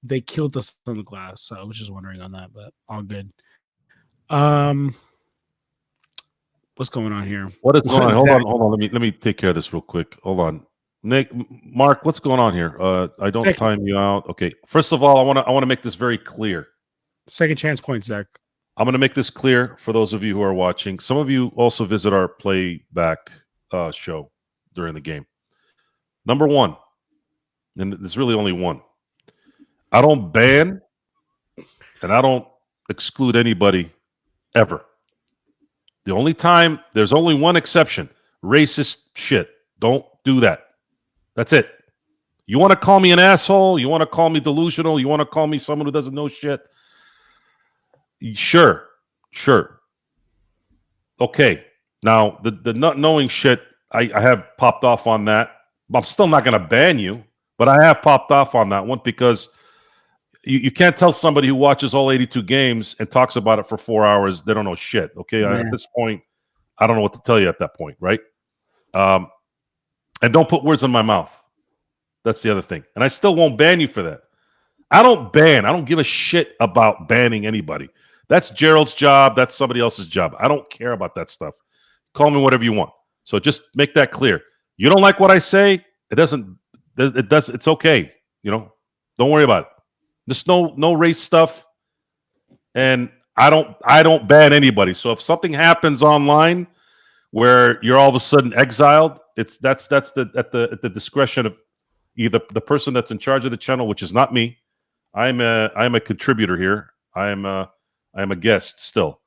They killed us on the glass, so I was just wondering on that, but all good. What's going on here? What is going on? Hold on. Let me take care of this real quick. Hold on. Nick, Mark, what's going on here? I don't time you out. Okay. First of all, I want to make this very clear. Second chance points, Zach. I'm going to make this clear for those of you who are watching. Some of you also visit our playback show during the game. Number one, and there's really only one. I don't ban and I don't exclude anybody ever. There's only one exception. Racist shit. Don't do that. That's it. You want to call me an asshole? You want to call me delusional? You want to call me someone who doesn't know shit? Sure. Okay. Now, the not knowing shit, I have popped off on that. I'm still not going to ban you, but I have popped off on that one because you can't tell somebody who watches all 82 games and talks about it for 4 hours they don't know shit. Okay, at this point, I don't know what to tell you at that point, right? And don't put words in my mouth. That's the other thing. And I still won't ban you for that. I don't ban. I don't give a shit about banning anybody. That's Gerald's job. That's somebody else's job. I don't care about that stuff. Call me whatever you want. So just make that clear. You don't like what I say? It's okay. Don't worry about it. There's no race stuff. And I don't ban anybody. So if something happens online where you're all of a sudden exiled, that's at the discretion of either the person that's in charge of the channel, which is not me. I'm a contributor here. I am a guest still.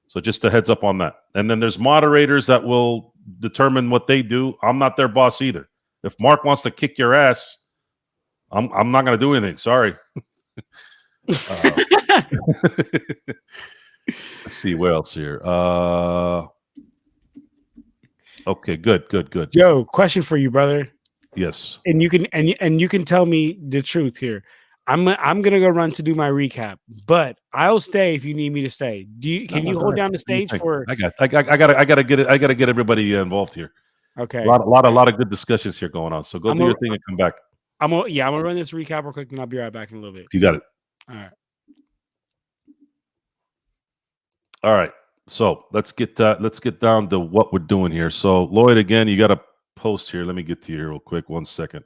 So just a heads up on that. And then there's moderators that will determine what they do. I'm not their boss either. If Mark wants to kick your ass, I'm not going to do anything. Sorry. Let's see what else here. Okay, good. Joe, question for you, brother. Yes. And you can tell me the truth here. I'm gonna go run to do my recap, but I'll stay if you need me to stay. Can you hold down the stage for? I gotta get everybody involved here. Okay. A lot of good discussions here going on. So go do your thing and come back. I'm gonna run this recap real quick and I'll be right back in a little bit. You got it. All right. So let's get down to what we're doing here. So Lloyd, again, you got a post here. Let me get to you here real quick. 1 second.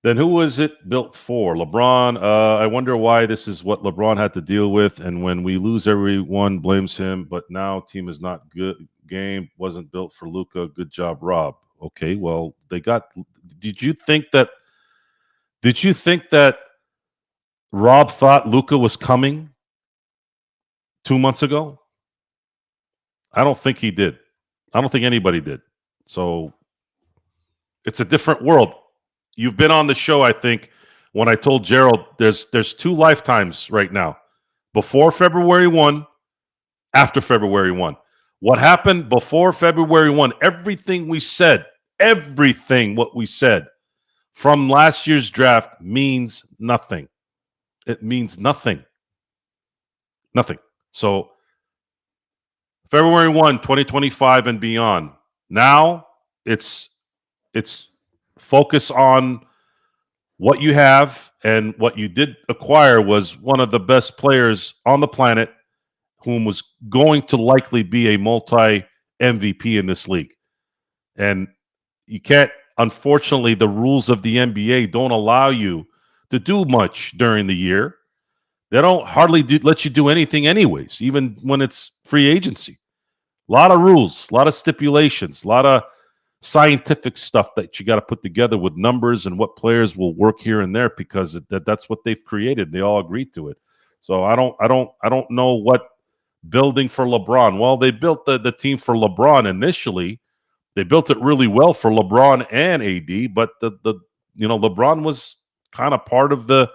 Then who was it built for? LeBron. I wonder why this is what LeBron had to deal with. And when we lose, everyone blames him. But now team is not good. Game wasn't built for Luka. Good job, Rob. Okay, well, they got. Did you think that Rob thought Luka was coming 2 months ago? I don't think he did. I don't think anybody did. So it's a different world. You've been on the show, I think, when I told Gerald there's 2 lifetimes right now. Before February 1, after February 1. What happened before February 1, everything we said from last year's draft means nothing. It means nothing. Nothing. So February 1, 2025 and beyond. Now it's focus on what you have, and what you did acquire was one of the best players on the planet whom was going to likely be a multi-MVP in this league. And you can't, unfortunately, the rules of the NBA don't allow you to do much during the year. They don't hardly let you do anything anyways, even when it's free agency. A lot of rules, a lot of stipulations, a lot of scientific stuff that you got to put together with numbers and what players will work here and there, because that's what they've created. They all agreed to it. So I don't know what building for LeBron. Well, they built the team for LeBron initially. They built it really well for LeBron and AD, but the LeBron was kind of part of the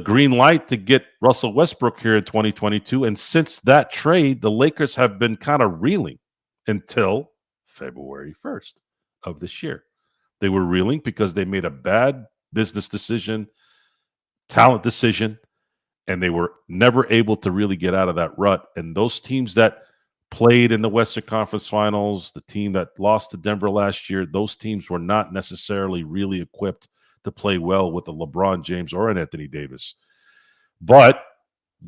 green light to get Russell Westbrook here in 2022. And since that trade, the Lakers have been kind of reeling until February 1st of this year. They were reeling because they made a bad business decision, talent decision, and they were never able to really get out of that rut. And those teams that played in the Western Conference Finals, the team that lost to Denver last year, those teams were not necessarily really equipped to play well with a LeBron James or an Anthony Davis. But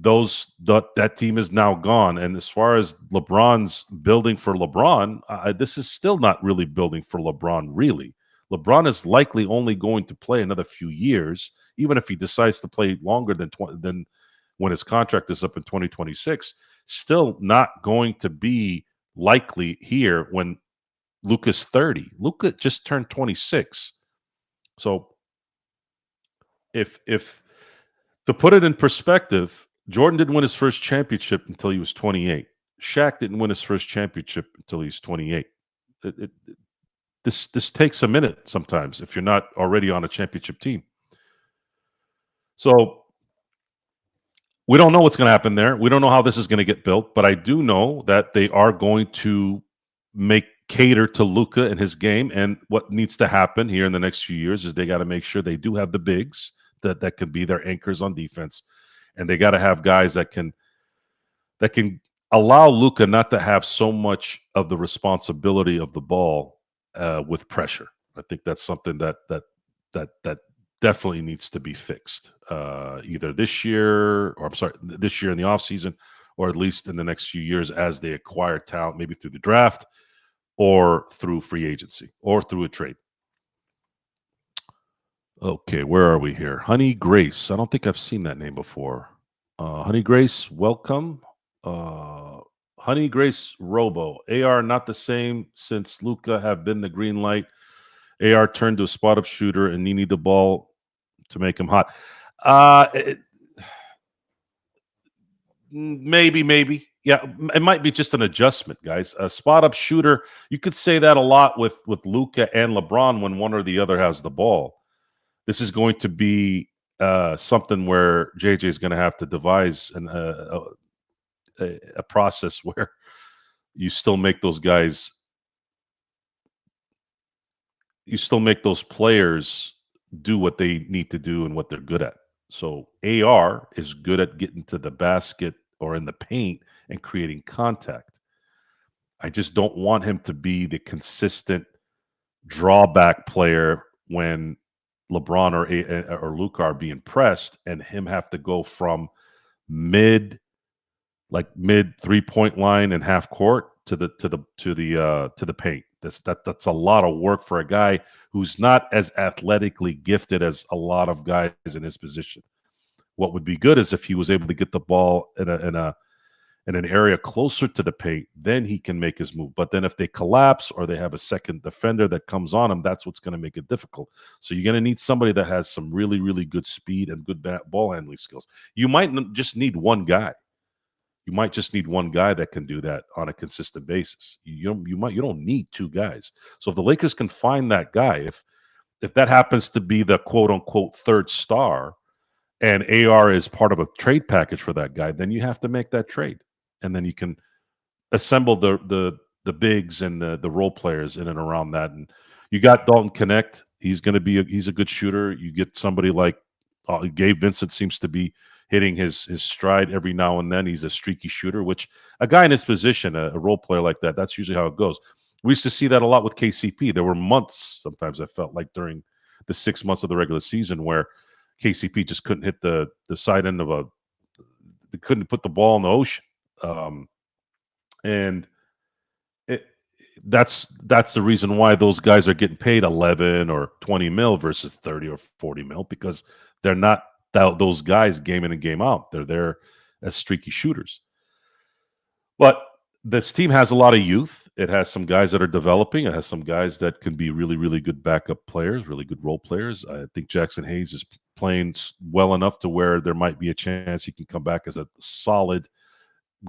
that team is now gone. And as far as LeBron's building for LeBron, this is still not really building for LeBron, really. LeBron is likely only going to play another few years, even if he decides to play longer than when his contract is up in 2026, still not going to be likely here when Luka's 30. Luka just turned 26. So if to put it in perspective, Jordan didn't win his first championship until he was 28. Shaq didn't win his first championship until he was 28. This takes a minute sometimes if you're not already on a championship team. So we don't know what's going to happen there. We don't know how this is going to get built, but I do know that they are going to cater to Luka and his game. And what needs to happen here in the next few years is they got to make sure they do have the bigs that can be their anchors on defense, and they got to have guys that can allow Luka not to have so much of the responsibility of the ball with pressure. I think that's something that definitely needs to be fixed either this year, or this year in the offseason, or at least in the next few years as they acquire talent, maybe through the draft or through free agency or through a trade. Okay, where are we here? Honey Grace. I don't think I've seen that name before. Honey Grace, welcome. Honey Grace Robo. AR not the same since Luka have been the green light. AR turned to a spot-up shooter and need the ball to make him hot. Maybe. Yeah, it might be just an adjustment, guys. A spot-up shooter, you could say that a lot with Luka and LeBron when one or the other has the ball. This is going to be something where JJ is going to have to devise a process where you still make those guys, you still make those players do what they need to do and what they're good at. So AR is good at getting to the basket or in the paint and creating contact. I just don't want him to be the consistent drawback player when LeBron or Luka are being pressed, and him have to go from mid 3-point line and half court to the paint. That's a lot of work for a guy who's not as athletically gifted as a lot of guys in his position. What would be good is if he was able to get the ball in an area closer to the paint, then he can make his move. But then if they collapse or they have a second defender that comes on him, that's what's going to make it difficult. So you're going to need somebody that has some really, really good speed and good ball handling skills. You might just need one guy. You might just need one guy that can do that on a consistent basis. You don't need two guys. So if the Lakers can find that guy, if that happens to be the quote unquote third star, and AR is part of a trade package for that guy, then you have to make that trade. And then you can assemble the bigs and the role players in and around that. And you got Dalton Connect. He's going to be he's a good shooter. You get somebody like Gabe Vincent seems to be hitting his stride every now and then. He's a streaky shooter, which a guy in his position, a role player like that, that's usually how it goes. We used to see that a lot with KCP. There were months, sometimes I felt like during the 6 months of the regular season where KCP just couldn't hit the side end of they couldn't put the ball in the ocean. And that's the reason why those guys are getting paid 11 or 20 mil versus 30 or 40 mil, because they're not those guys game in and game out. They're there as streaky shooters. But this team has a lot of youth. It has some guys that are developing. It has some guys that can be really, really good backup players, really good role players. I think Jackson Hayes is playing well enough to where there might be a chance he can come back as a solid,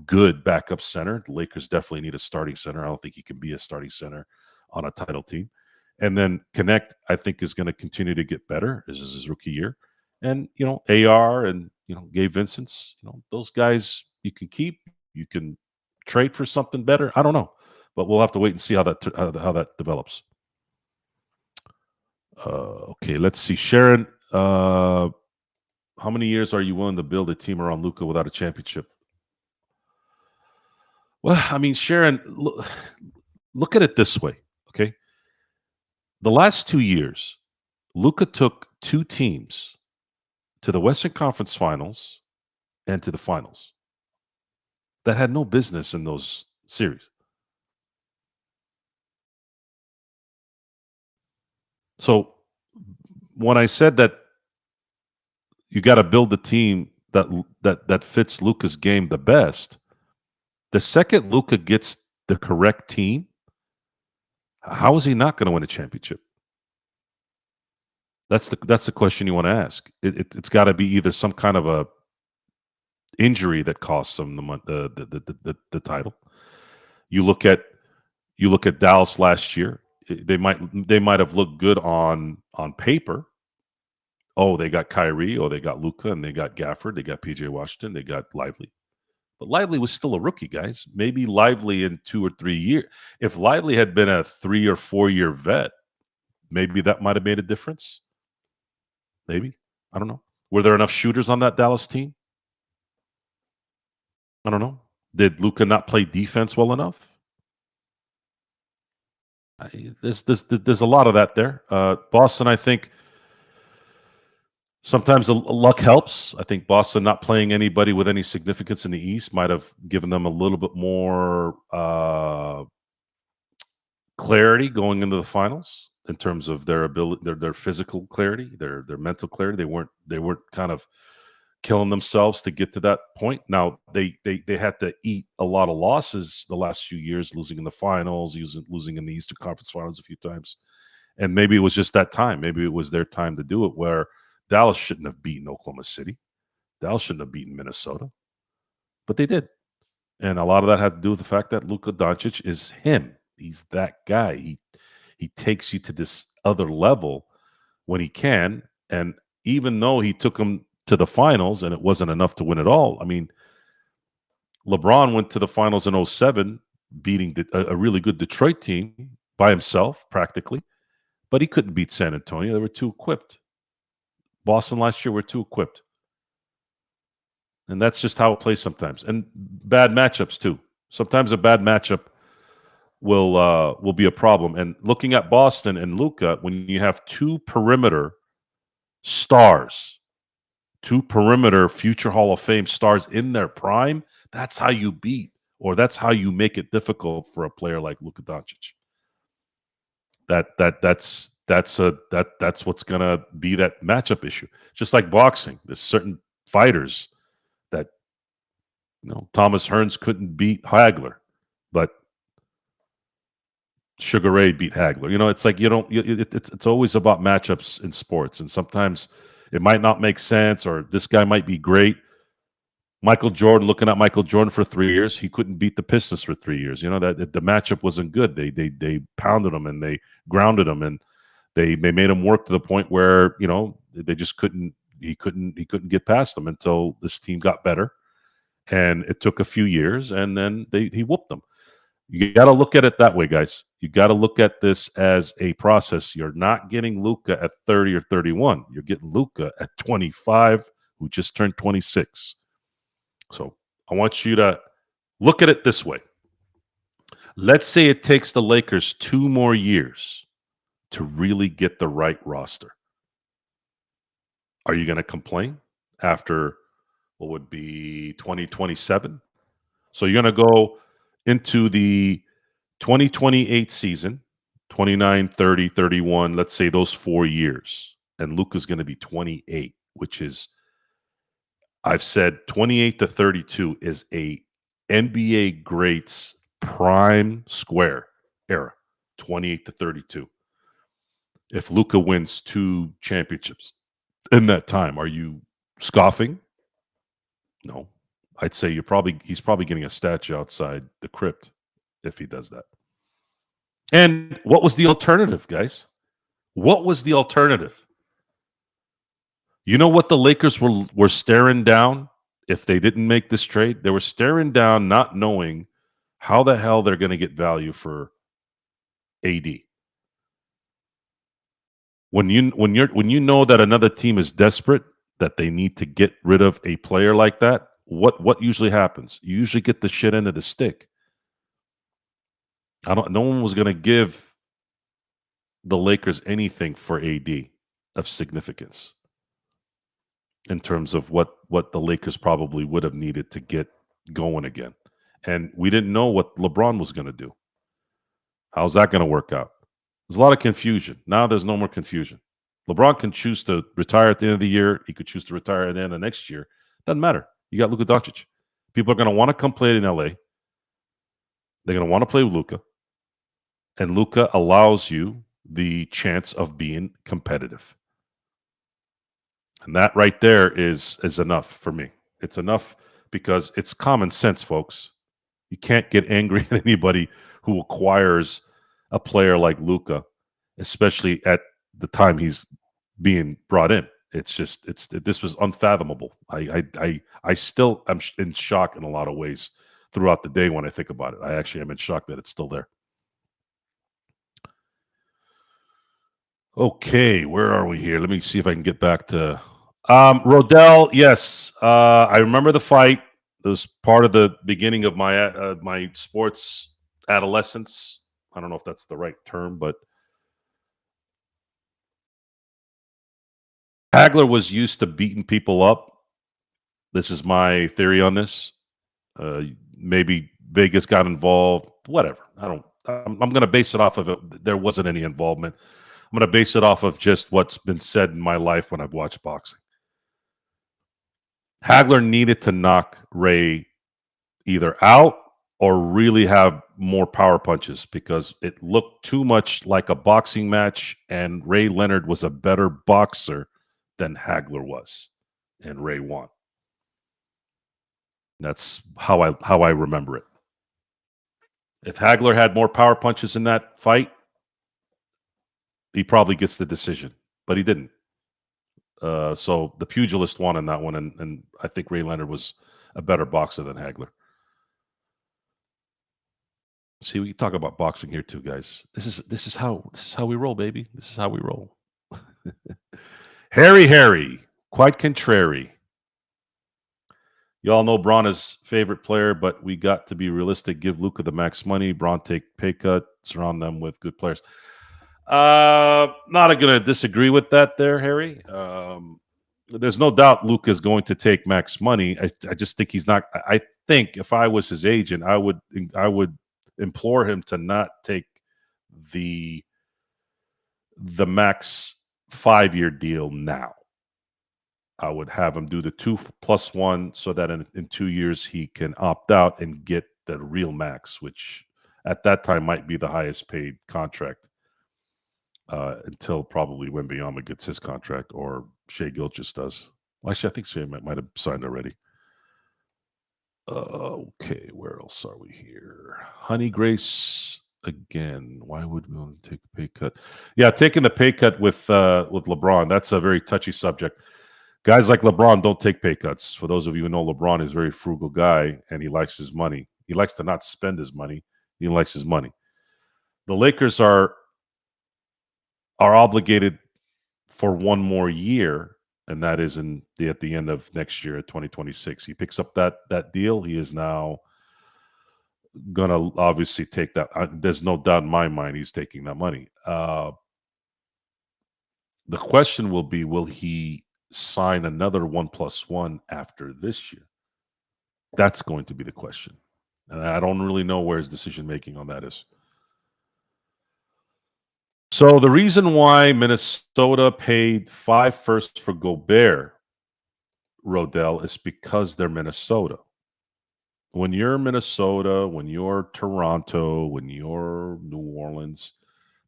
good backup center. The Lakers definitely need a starting center. I don't think he can be a starting center on a title team. And then Connect, I think, is going to continue to get better. This is his rookie year. And, AR and, Gabe Vincent's, those guys you can keep. You can trade for something better. I don't know. But we'll have to wait and see how that develops. Okay, let's see. Sharon, how many years are you willing to build a team around Luka without a championship? Well, I mean, Sharon, look at it this way, okay? The last 2 years, Luka took two teams to the Western Conference Finals and to the finals that had no business in those series. So when I said that you got to build the team that fits Luka's game the best. The second Luka gets the correct team, how is he not going to win a championship? That's the question you want to ask. It's got to be either some kind of a injury that costs him the title. You look at Dallas last year. They might have looked good on paper. Oh, they got Kyrie. Oh, they got Luka, and they got Gafford. They got PJ Washington. They got Lively. But Lively was still a rookie, guys. Maybe Lively in 2 or 3 years. If Lively had been a 3 or 4 year vet, maybe that might have made a difference. Maybe. I don't know. Were there enough shooters on that Dallas team? I don't know. Did Luka not play defense well enough? There's a lot of that there. Boston, I think, sometimes luck helps. I think Boston not playing anybody with any significance in the East might have given them a little bit more clarity going into the finals in terms of their ability, their physical clarity, their mental clarity. They weren't kind of killing themselves to get to that point. Now they had to eat a lot of losses the last few years, losing in the finals, losing in the Eastern Conference Finals a few times, and maybe it was just that time. Maybe it was their time to do it. Where Dallas shouldn't have beaten Oklahoma City, Dallas shouldn't have beaten Minnesota, but they did, and a lot of that had to do with the fact that Luka Doncic is him. He's that guy. He takes you to this other level when he can, and even though he took him to the finals and it wasn't enough to win it all. I mean, LeBron went to the finals in 2007, beating a really good Detroit team by himself practically, but he couldn't beat San Antonio. They were too equipped. Boston last year were too equipped. And that's just how it plays sometimes. And bad matchups too. Sometimes a bad matchup will be a problem. And looking at Boston and Luka, when you have two perimeter stars, two perimeter future Hall of Fame stars in their prime, that's how you beat, or that's how you make it difficult for a player like Luka Doncic. That's what's gonna be that matchup issue. Just like boxing, there's certain fighters that Thomas Hearns couldn't beat Hagler, but Sugar Ray beat Hagler. It's like it's always about matchups in sports, and sometimes it might not make sense, or this guy might be great. Michael Jordan, looking at Michael Jordan for 3 years, he couldn't beat the Pistons for 3 years. That the matchup wasn't good. They pounded him and they grounded him, and they made him work to the point where they just couldn't. He couldn't get past them until this team got better, and it took a few years, and then he whooped them. You got to look at it that way, guys. You got to look at this as a process. You're not getting Luka at 30 or 31. You're getting Luka at 25, who just turned 26. So I want you to look at it this way. Let's say it takes the Lakers 2 more years to really get the right roster. Are you going to complain after what would be 2027? So you're going to go into the 2028 season, 29, 30, 31, let's say those 4 years. And Luka's going to be 28, which is, I've said 28 to 32 is a NBA greats prime square era, 28 to 32. If Luka wins 2 championships in that time, are you scoffing? No. I'd say he's probably getting a statue outside the crypt if he does that. And what was the alternative, guys? What was the alternative? You know what the Lakers were staring down if they didn't make this trade? They were staring down not knowing how the hell they're going to get value for AD. When you know that another team is desperate, that they need to get rid of a player like that, what usually happens? You usually get the shit end of the stick. No one was going to give the Lakers anything for AD of significance in terms of what the Lakers probably would have needed to get going again. And we didn't know what LeBron was going to do. How's that going to work out? There's a lot of confusion. Now there's no more confusion. LeBron can choose to retire at the end of the year. He could choose to retire at the end of next year. Doesn't matter. You got Luka Doncic. People are going to want to come play in LA. They're going to want to play with Luka. And Luka allows you the chance of being competitive. And that right there is enough for me. It's enough because it's common sense, folks. You can't get angry at anybody who acquires a player like Luka, especially at the time he's being brought in. This was unfathomable. I still am in shock in a lot of ways throughout the day when I think about it. I actually am in shock that it's still there. Okay, where are we here? Let me see if I can get back to Rodell. Yes, I remember the fight. It was part of the beginning of my sports adolescence. I don't know if that's the right term, but Hagler was used to beating people up. This is my theory on this. Maybe Vegas got involved. Whatever. I'm going to base it off of it. There wasn't any involvement. I'm going to base it off of just what's been said in my life when I've watched boxing. Hagler needed to knock Ray either out or really have more power punches because it looked too much like a boxing match, and Ray Leonard was a better boxer than Hagler was, and Ray won. That's how I remember it. If Hagler had more power punches in that fight, he probably gets the decision, but he didn't. So the pugilist won in that one, and I think Ray Leonard was a better boxer than Hagler. See, we can talk about boxing here too, guys. This is how we roll, baby. This is how we roll. Harry, quite contrary. Y'all know Braun is favorite player, but we got to be realistic. Give Luka the max money. Braun take pay cut. Surround them with good players. Not going to disagree with that there, Harry. There's no doubt Luka is going to take max money. I just think he's not. I think if I was his agent, I would implore him to not take the max 5-year deal now. I would have him do the 2+1 so that in 2 years he can opt out and get the real max, which at that time might be the highest paid contract until probably Wembanyama gets his contract or Shai Gilgeous does. Well, actually, I think Shai might have signed already. Okay, where else are we here? Honey Grace again. Why would we want to take a pay cut? Yeah, taking the pay cut with LeBron, that's a very touchy subject. Guys like LeBron don't take pay cuts. For those of you who know, LeBron is a very frugal guy, and he likes his money. He likes to not spend his money. He likes his money. The Lakers are obligated for one more year, and that is at the end of next year, 2026. He picks up that deal. He is now going to obviously take that. There's no doubt in my mind he's taking that money. The question will be, will he sign another 1+1 after this year? That's going to be the question. And I don't really know where his decision-making on that is. So the reason why Minnesota paid 5 firsts for Gobert, Rodell, is because they're Minnesota. When you're Minnesota, when you're Toronto, when you're New Orleans,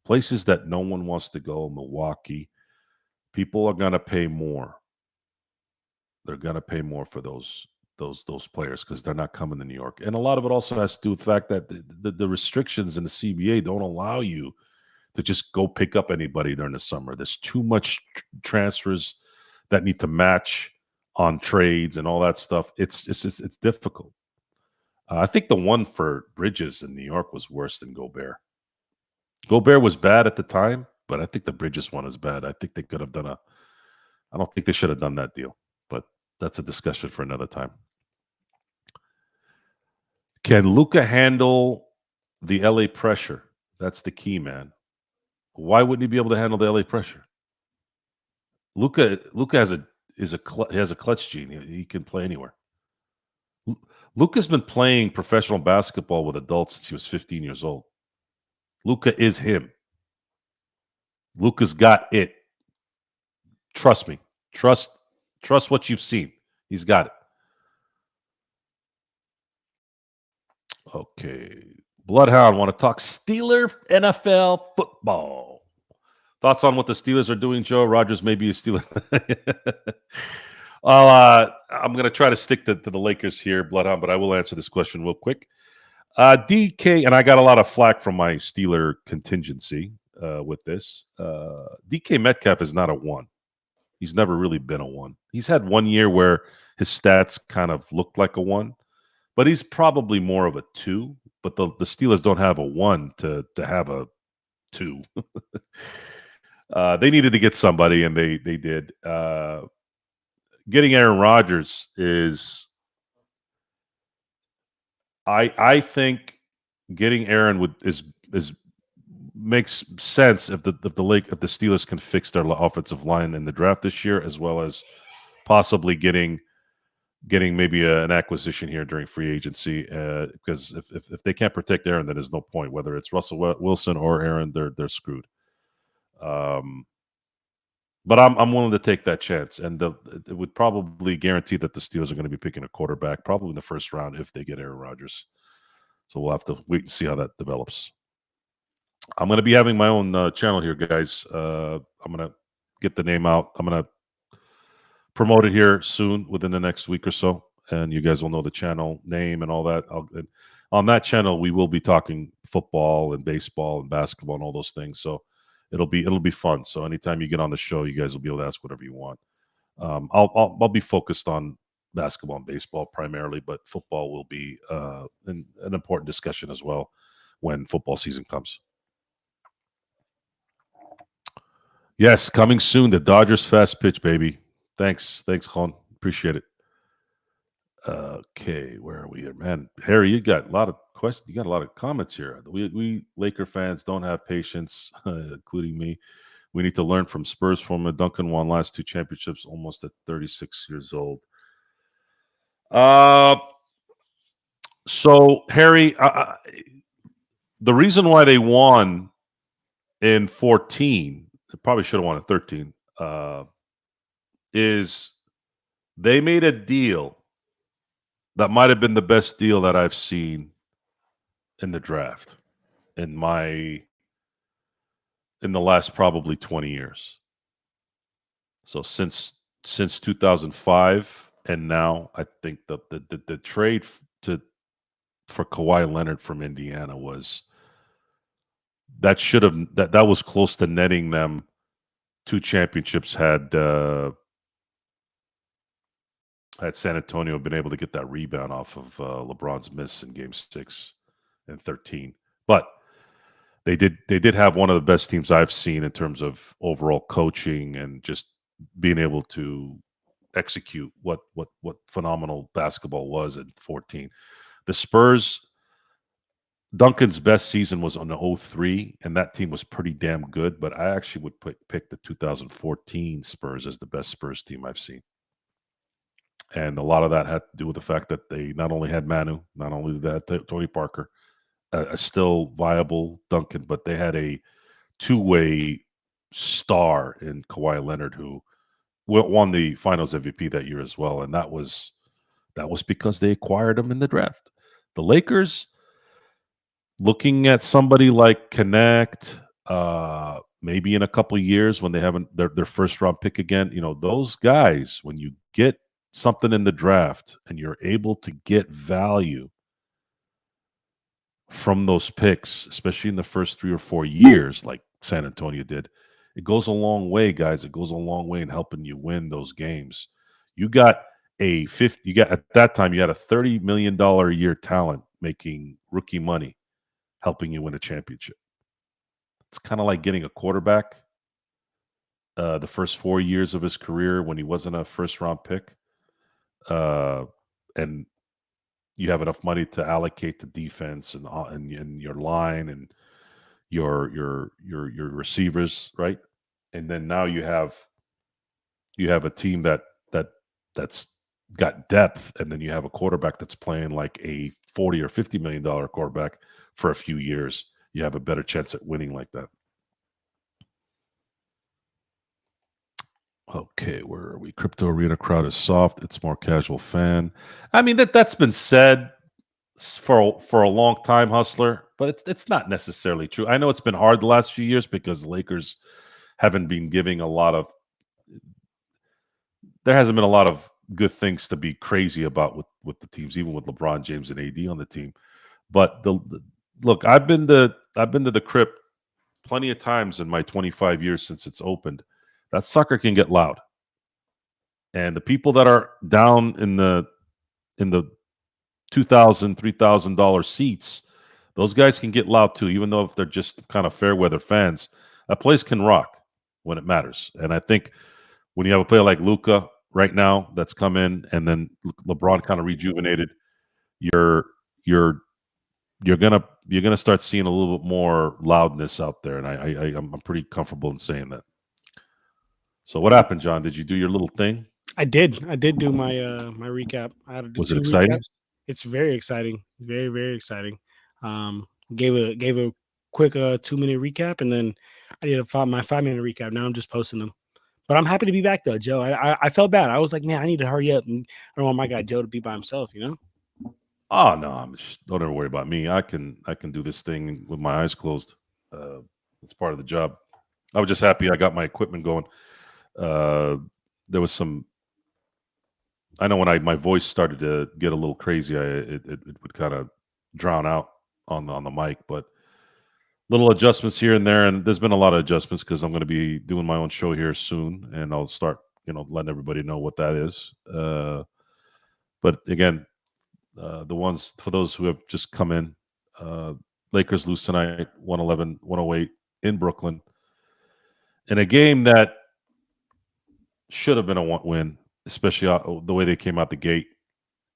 places that no one wants to go, Milwaukee, people are going to pay more. They're going to pay more for those players because they're not coming to New York. And a lot of it also has to do with the fact that the restrictions in the CBA don't allow you to just go pick up anybody during the summer. There's too much transfers that need to match on trades and all that stuff. It's difficult. I think the one for Bridges in New York was worse than Gobert. Gobert was bad at the time, but I think the Bridges one is bad. I think they could have done I don't think they should have done that deal, but that's a discussion for another time. Can Luka handle the LA pressure? That's the key, man. Why wouldn't he be able to handle the LA pressure? Luka has a clutch gene. He can play anywhere. Luka's been playing professional basketball with adults since he was 15 years old. Luka is him. Luka's got it. Trust me. Trust what you've seen. He's got it. Okay. Bloodhound want to talk Steeler NFL football. Thoughts on what the Steelers are doing, Joe? Rodgers may be a Steeler. Well, I'm going to try to stick to the Lakers here, Bloodhound, but I will answer this question real quick. DK, and I got a lot of flack from my Steeler contingency with this. DK Metcalf is not a 1. He's never really been a 1. He's had 1 year where his stats kind of looked like a 1, but he's probably more of a 2. But the Steelers don't have a 1 to have a 2. They needed to get somebody, and they did. Getting Aaron Rodgers is, I think, getting Aaron is makes sense if the Steelers can fix their offensive line in the draft this year, as well as possibly getting maybe an acquisition here during free agency. Because if they can't protect Aaron, then there's no point. Whether it's Russell Wilson or Aaron, they're screwed. But I'm willing to take that chance, and it would probably guarantee that the Steelers are going to be picking a quarterback, probably in the first round if they get Aaron Rodgers. So we'll have to wait and see how that develops. I'm going to be having my own channel here, guys. I'm going to get the name out. I'm going to promote it here soon, within the next week or so, and you guys will know the channel name and all that. On that channel, we will be talking football and baseball and basketball and all those things. So it'll be fun. So anytime you get on the show, you guys will be able to ask whatever you want. I'll be focused on basketball and baseball primarily, but football will be an important discussion as well when football season comes. Yes, coming soon. The Dodgers fast pitch, baby. Thanks, Juan. Appreciate it. Okay, where are we here, man? Harry, you got a lot of questions. You got a lot of comments here. We Laker fans don't have patience, including me. We need to learn from Spurs former. Duncan won last 2 championships almost at 36 years old. So Harry, the reason why they won in 14, they probably should have won in 13, is they made a deal that might have been the best deal that I've seen in the draft in the last probably 20 years. So since 2005 and now, I think the trade for Kawhi Leonard from Indiana was that was close to netting them 2 championships had San Antonio been able to get that rebound off of LeBron's miss in Game 6 and 13. But they did have one of the best teams I've seen in terms of overall coaching and just being able to execute what phenomenal basketball was in 14. The Spurs, Duncan's best season was on the 03, and that team was pretty damn good. But I actually would pick the 2014 Spurs as the best Spurs team I've seen. And a lot of that had to do with the fact that they not only had Manu, not only did they have Tony Parker, a still viable Duncan, but they had a two-way star in Kawhi Leonard who won the Finals MVP that year as well, and that was because they acquired him in the draft. The Lakers, looking at somebody like Connect, maybe in a couple of years when they haven't their first round pick again, those guys, when you get something in the draft and you're able to get value from those picks, especially in the first 3 or 4 years, like San Antonio did, it goes a long way, guys. It goes a long way in helping you win those games. You got at that time, you had a $30 million a year talent making rookie money, helping you win a championship. It's kind of like getting a quarterback the first 4 years of his career when he wasn't a first round pick. And you have enough money to allocate to defense and your line and your receivers, right? And then now you have a team that's got depth, and then you have a quarterback that's playing like a $40 or $50 million quarterback for a few years. You have a better chance at winning like that. Okay, where are we? Crypto arena crowd is soft. It's more casual fan. I mean, that's been said for a long time, Hustler, but it's not necessarily true. I know it's been hard the last few years because the Lakers haven't been giving a lot of. There hasn't been a lot of good things to be crazy about with the teams, even with LeBron James and AD on the team. But look, I've been to the Crypt plenty of times in my 25 years since it's opened. That sucker can get loud, and the people that are down in the $2,000, $3,000 seats, those guys can get loud too, even though if they're just kind of fair weather fans. That place can rock when it matters. And I think when you have a player like Luka right now that's come in, and then LeBron kind of rejuvenated, you're you're gonna start seeing a little bit more loudness out there, and I'm pretty comfortable in saying that. So what happened, John? Did you do your little thing? I did do my my recap. I had to do Was it 2 exciting? recaps. It's very exciting. Very, very exciting. Gave a quick 2-minute recap, and then I did my 5-minute recap. Now I'm just posting them. But I'm happy to be back though, Joe. I felt bad. I was like, man, I need to hurry up. And I don't want my guy Joe to be by himself, you know? Oh no, don't ever worry about me. I can do this thing with my eyes closed. It's part of the job. I was just happy I got my equipment going. There was some. I know when my voice started to get a little crazy, it would kind of drown out on the mic, but little adjustments here and there, and there's been a lot of adjustments because I'm going to be doing my own show here soon, and I'll start letting everybody know what that is. But again, the ones for those who have just come in, Lakers lose tonight, 111-108 in Brooklyn, in a game that should have been a win, especially the way they came out the gate.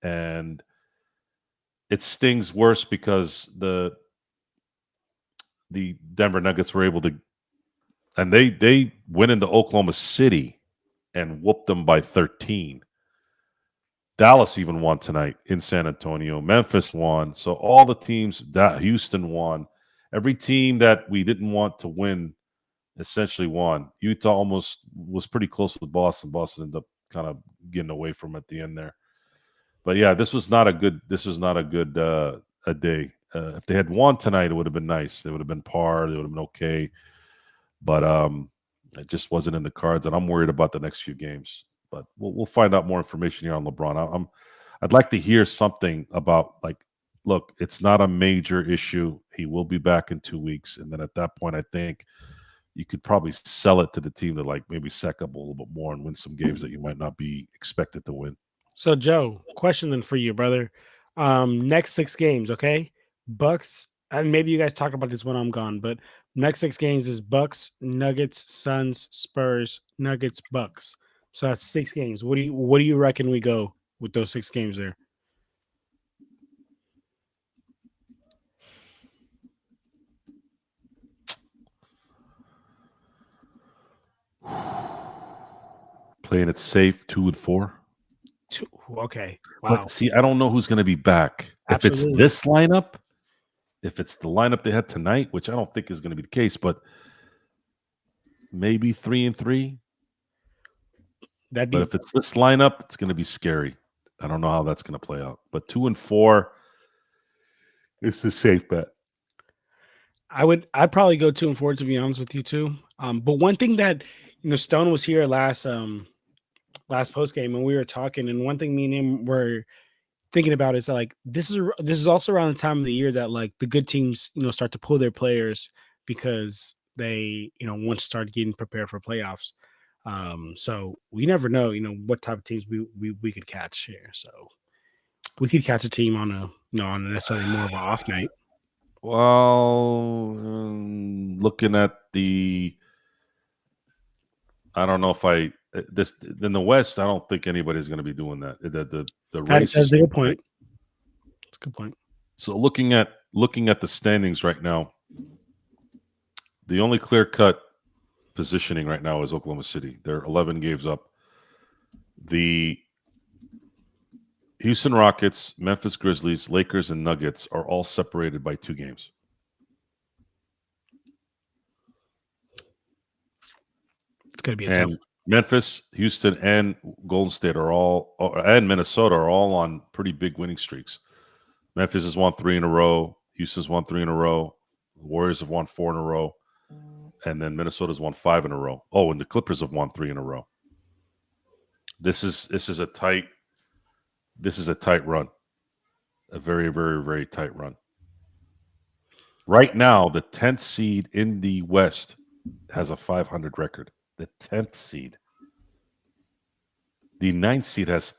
And it stings worse because the Denver Nuggets were able to, and they went into Oklahoma City and whooped them by 13. Dallas even won tonight in San Antonio. Memphis won. So all the teams, Houston won. Every team that we didn't want to win essentially won. Utah almost was pretty close with Boston. Boston ended up kind of getting away from at the end there. But yeah, this was not a good a day. If they had won tonight, it would have been nice. They would have been par. They would have been okay. But it just wasn't in the cards, and I'm worried about the next few games. But we'll find out more information here on LeBron. I'd like to hear something about, like, look, it's not a major issue. He will be back in 2 weeks, and then at that point, I think you could probably sell it to the team to, like, maybe sack up a little bit more and win some games that you might not be expected to win. So, Joe, question then for you, brother. Next 6 games, okay? Bucks, and maybe you guys talk about this when I'm gone, but next 6 games is Bucks, Nuggets, Suns, Spurs, Nuggets, Bucks. So that's 6 games. What do you reckon we go with those 6 games there? Playing it safe, 2 and 4. 2. Okay. Wow. But see, I don't know who's going to be back. Absolutely. If it's this lineup, if it's the lineup they had tonight, which I don't think is going to be the case, but maybe 3 and 3. But if it's this lineup, it's going to be scary. I don't know how that's going to play out. But 2 and 4, it's a safe bet. I'd probably go 2 and 4, to be honest with you too. But one thing that Stone was here last post game and we were talking, and one thing me and him were thinking about is that, like, this is also around the time of the year that, like, the good teams start to pull their players because they want to start getting prepared for playoffs. So we never know what type of teams we could catch here. So we could catch a team on a necessarily more of an off night. Well, looking at I don't know if in the West, I don't think anybody's going to be doing that. The race. That's a good point. That's a good point. So looking at the standings right now, the only clear-cut positioning right now is Oklahoma City. They're 11 games up. The Houston Rockets, Memphis Grizzlies, Lakers, and Nuggets are all separated by 2 games. It's going to be a tough. Memphis, Houston, and Golden State and Minnesota are all on pretty big winning streaks. Memphis has won 3 in a row. Houston's won 3 in a row. The Warriors have won 4 in a row. And then Minnesota's won 5 in a row. Oh, and the Clippers have won 3 in a row. This is a tight run. A very, very, very tight run. Right now, the 10th seed in the West has a 500 record. The 10th seed. The 9th seed has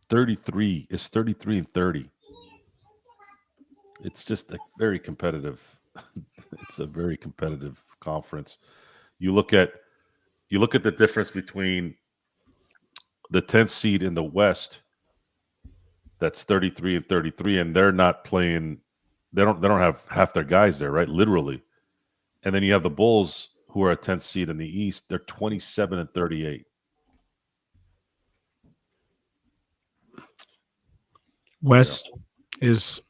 33 and 30. It's just a very competitive. It's a very competitive conference. You look at the difference between the 10th seed in the West. That's 33 and 33, and they're not playing. They don't have half their guys there, right? Literally. And then you have the Bulls, who are a 10th seed in the East. They're 27 and 38. West is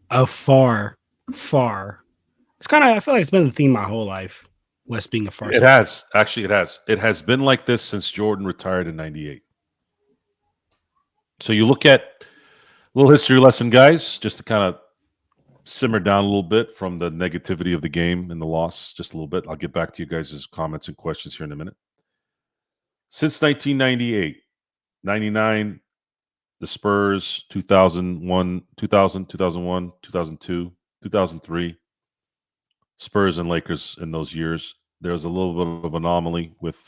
a far. It's kind of. I feel like it's been the theme my whole life. West being a far. It has. Actually, it has. It has been like this since Jordan retired in '98. So you look at a little history lesson, guys, just to kind of simmer down a little bit from the negativity of the game and the loss, just a little bit. I'll get back to you guys' comments and questions here in a minute. Since 1998, 99, the Spurs, 2001, 2000, 2001, 2002, 2003, Spurs and Lakers in those years. There's a little bit of anomaly with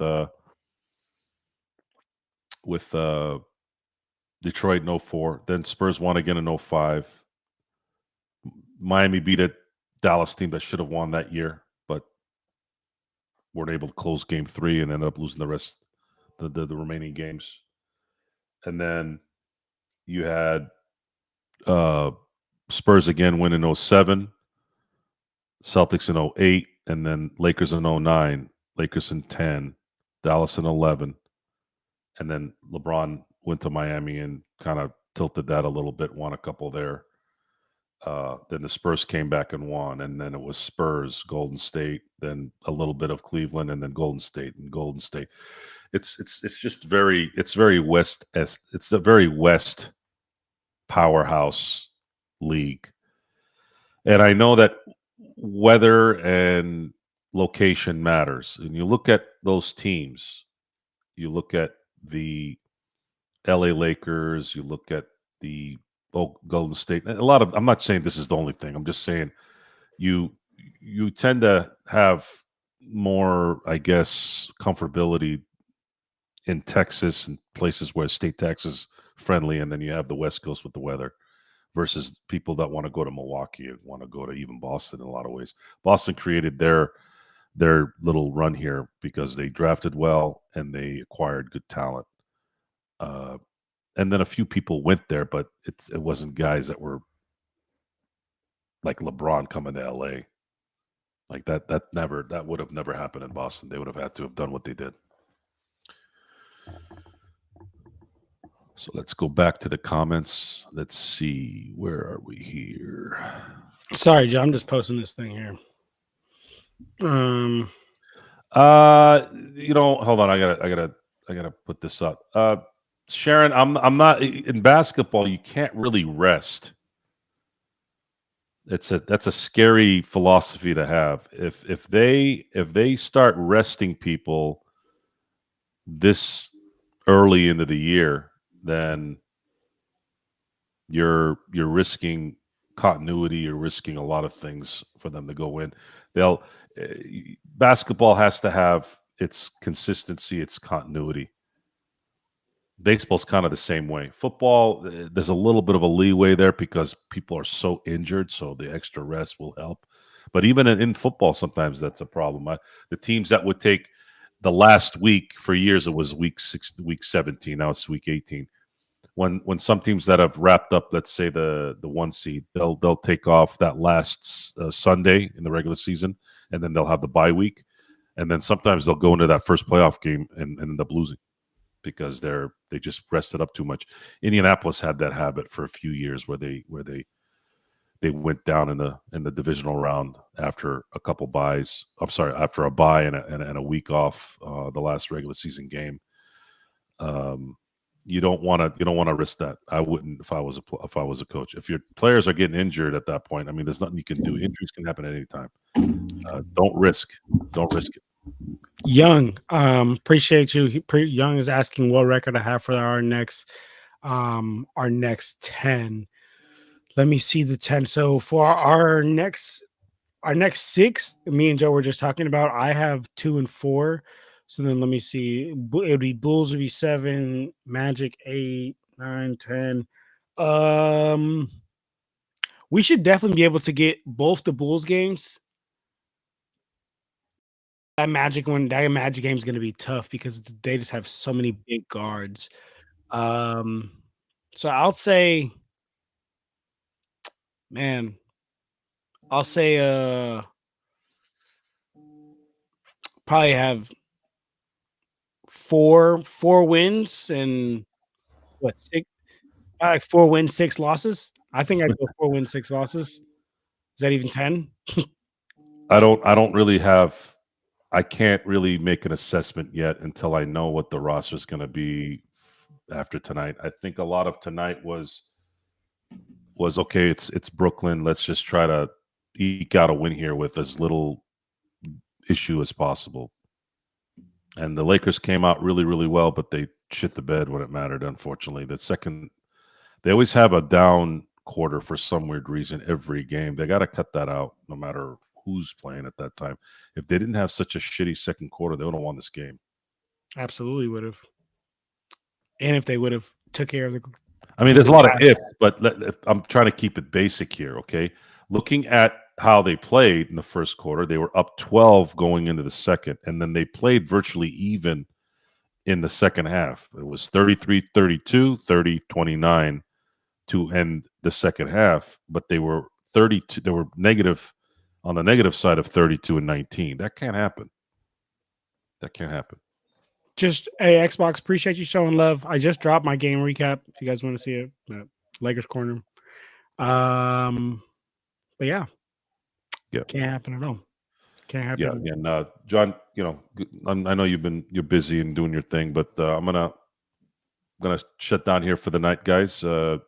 Detroit in 04. Then Spurs won again in 05. Miami beat a Dallas team that should have won that year, but weren't able to close game 3 and ended up losing the rest, the remaining games. And then you had Spurs again win in 07, Celtics in 08, and then Lakers in 09, Lakers in 10, Dallas in 11. And then LeBron went to Miami and kind of tilted that a little bit, won a couple there. Then the Spurs came back and won, and then it was Spurs, Golden State, then a little bit of Cleveland, and then Golden State and Golden State. It's just very West. It's a very West powerhouse league, and I know that weather and location matters. And you look at those teams. You look at the LA Lakers. You look at the Golden State. A lot of. I'm not saying this is the only thing. I'm just saying you tend to have more, I guess, comfortability in Texas and places where state tax is friendly, and then you have the West Coast with the weather versus people that want to go to Milwaukee and want to go to even Boston in a lot of ways. Boston created their little run here because they drafted well and they acquired good talent. And then a few people went there, but it wasn't guys that were like LeBron coming to LA. Like that would have never happened in Boston. They would have had to have done what they did. So let's go back to the comments. Let's see, where are we here? Sorry, Joe, I'm just posting this thing here. Hold on, I gotta put this up. Sharon, I'm not in basketball. You can't really rest. That's a scary philosophy to have. If they start resting people this early into the year, then you're risking continuity. You're risking a lot of things for them to go in. Basketball has to have its consistency, its continuity. Baseball's kind of the same way. Football, there's a little bit of a leeway there because people are so injured, so the extra rest will help. But even in football, sometimes that's a problem. The teams that would take the last week, for years it was week 17. Now it's week 18. When some teams that have wrapped up, let's say the 1 seed, they'll take off that last Sunday in the regular season, and then they'll have the bye week, and then sometimes they'll go into that first playoff game and end up losing because they just rested up too much. Indianapolis had that habit for a few years where they went down in the divisional round after a couple buys. I'm sorry, after a bye and a week off the last regular season game. you don't want to risk that. I wouldn't if I was a coach. If your players are getting injured at that point, I mean, there's nothing you can do. Injuries can happen at any time. Don't risk it. Young, appreciate you. Young is asking what record I have for our next 10. Let me see the 10. So for our next 6, me and Joe were just talking about, I have 2 and 4. So then let me see. It would be Bulls would be 7, Magic 8, 9, 10. We should definitely be able to get both the Bulls games. That Magic game is going to be tough because they just have so many big guards. So I'll say, man, I'll say probably have 4 wins and what, 6, like 4 wins, 6 losses. I think I'd go 4 wins, 6 losses. Is that even 10? I don't really have. I can't really make an assessment yet until I know what the roster is going to be after tonight. I think a lot of tonight was okay. It's Brooklyn. Let's just try to eke out a win here with as little issue as possible. And the Lakers came out really, really well, but they shit the bed when it mattered. Unfortunately, they always have a down quarter for some weird reason every game. They got to cut that out, no matter who's playing at that time. If they didn't have such a shitty second quarter, they would have won this game. Absolutely would have. And if they would have took care of the, I mean, there's a lot of ifs, but I'm trying to keep it basic here. Okay, looking at how they played in the first quarter, they were up 12 going into the second, and then they played virtually even in the second half. It was 33-32, 30-29 to end the second half, but they were 32. They were negative on the negative side of 32 and 19. That can't happen. That can't happen. Just hey, Xbox, appreciate you showing love. I just dropped my game recap if you guys want to see it. Lakers Corner. But yeah, can't happen at all. Can't happen. Yeah, and John, I know you're busy and doing your thing, but I'm gonna shut down here for the night, guys. You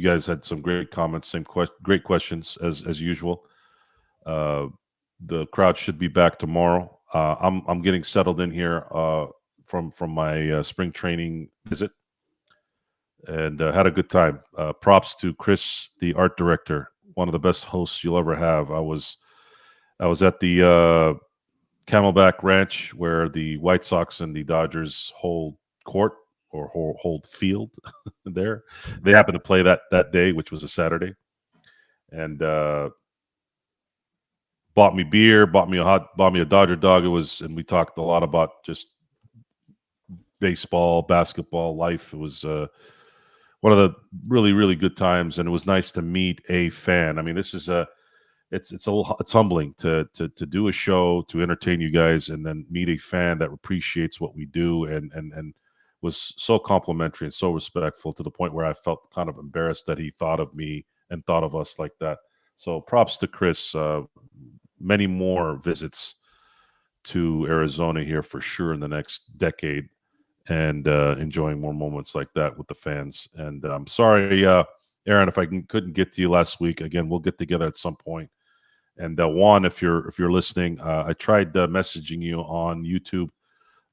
guys had some great comments, great questions as usual. The crowd should be back tomorrow. I'm getting settled in here from my spring training visit, and had a good time. Props to Chris, the art director, one of the best hosts you'll ever have. I was at the Camelback Ranch where the White Sox and the Dodgers hold court or hold field there. They happened to play that day, which was a Saturday, and bought me beer, bought me a Dodger dog. And we talked a lot about just baseball, basketball, life. It was one of the really, really good times, and it was nice to meet a fan. I mean, this is it's humbling to do a show to entertain you guys, and then meet a fan that appreciates what we do and was so complimentary and so respectful, to the point where I felt kind of embarrassed that he thought of me and thought of us like that. So props to Chris. Many more visits to Arizona here for sure in the next decade, and enjoying more moments like that with the fans. And I'm sorry, Aaron, if I couldn't get to you last week. Again, we'll get together at some point. And Juan, if you're listening, I tried messaging you on YouTube.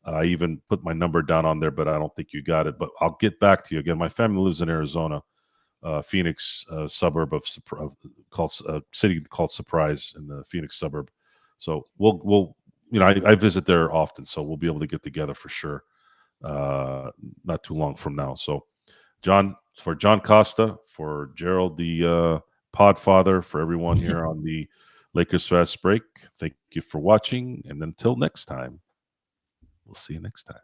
I even put my number down on there, but I don't think you got it. But I'll get back to you. Again, my family lives in Arizona, Phoenix suburb of city called Surprise, in the Phoenix suburb. So we'll I visit there often, so we'll be able to get together for sure. Not too long from now. So for John Costa, for Gerald, the Podfather, for everyone here on the Lakers Fast Break, thank you for watching, and until next time, we'll see you next time.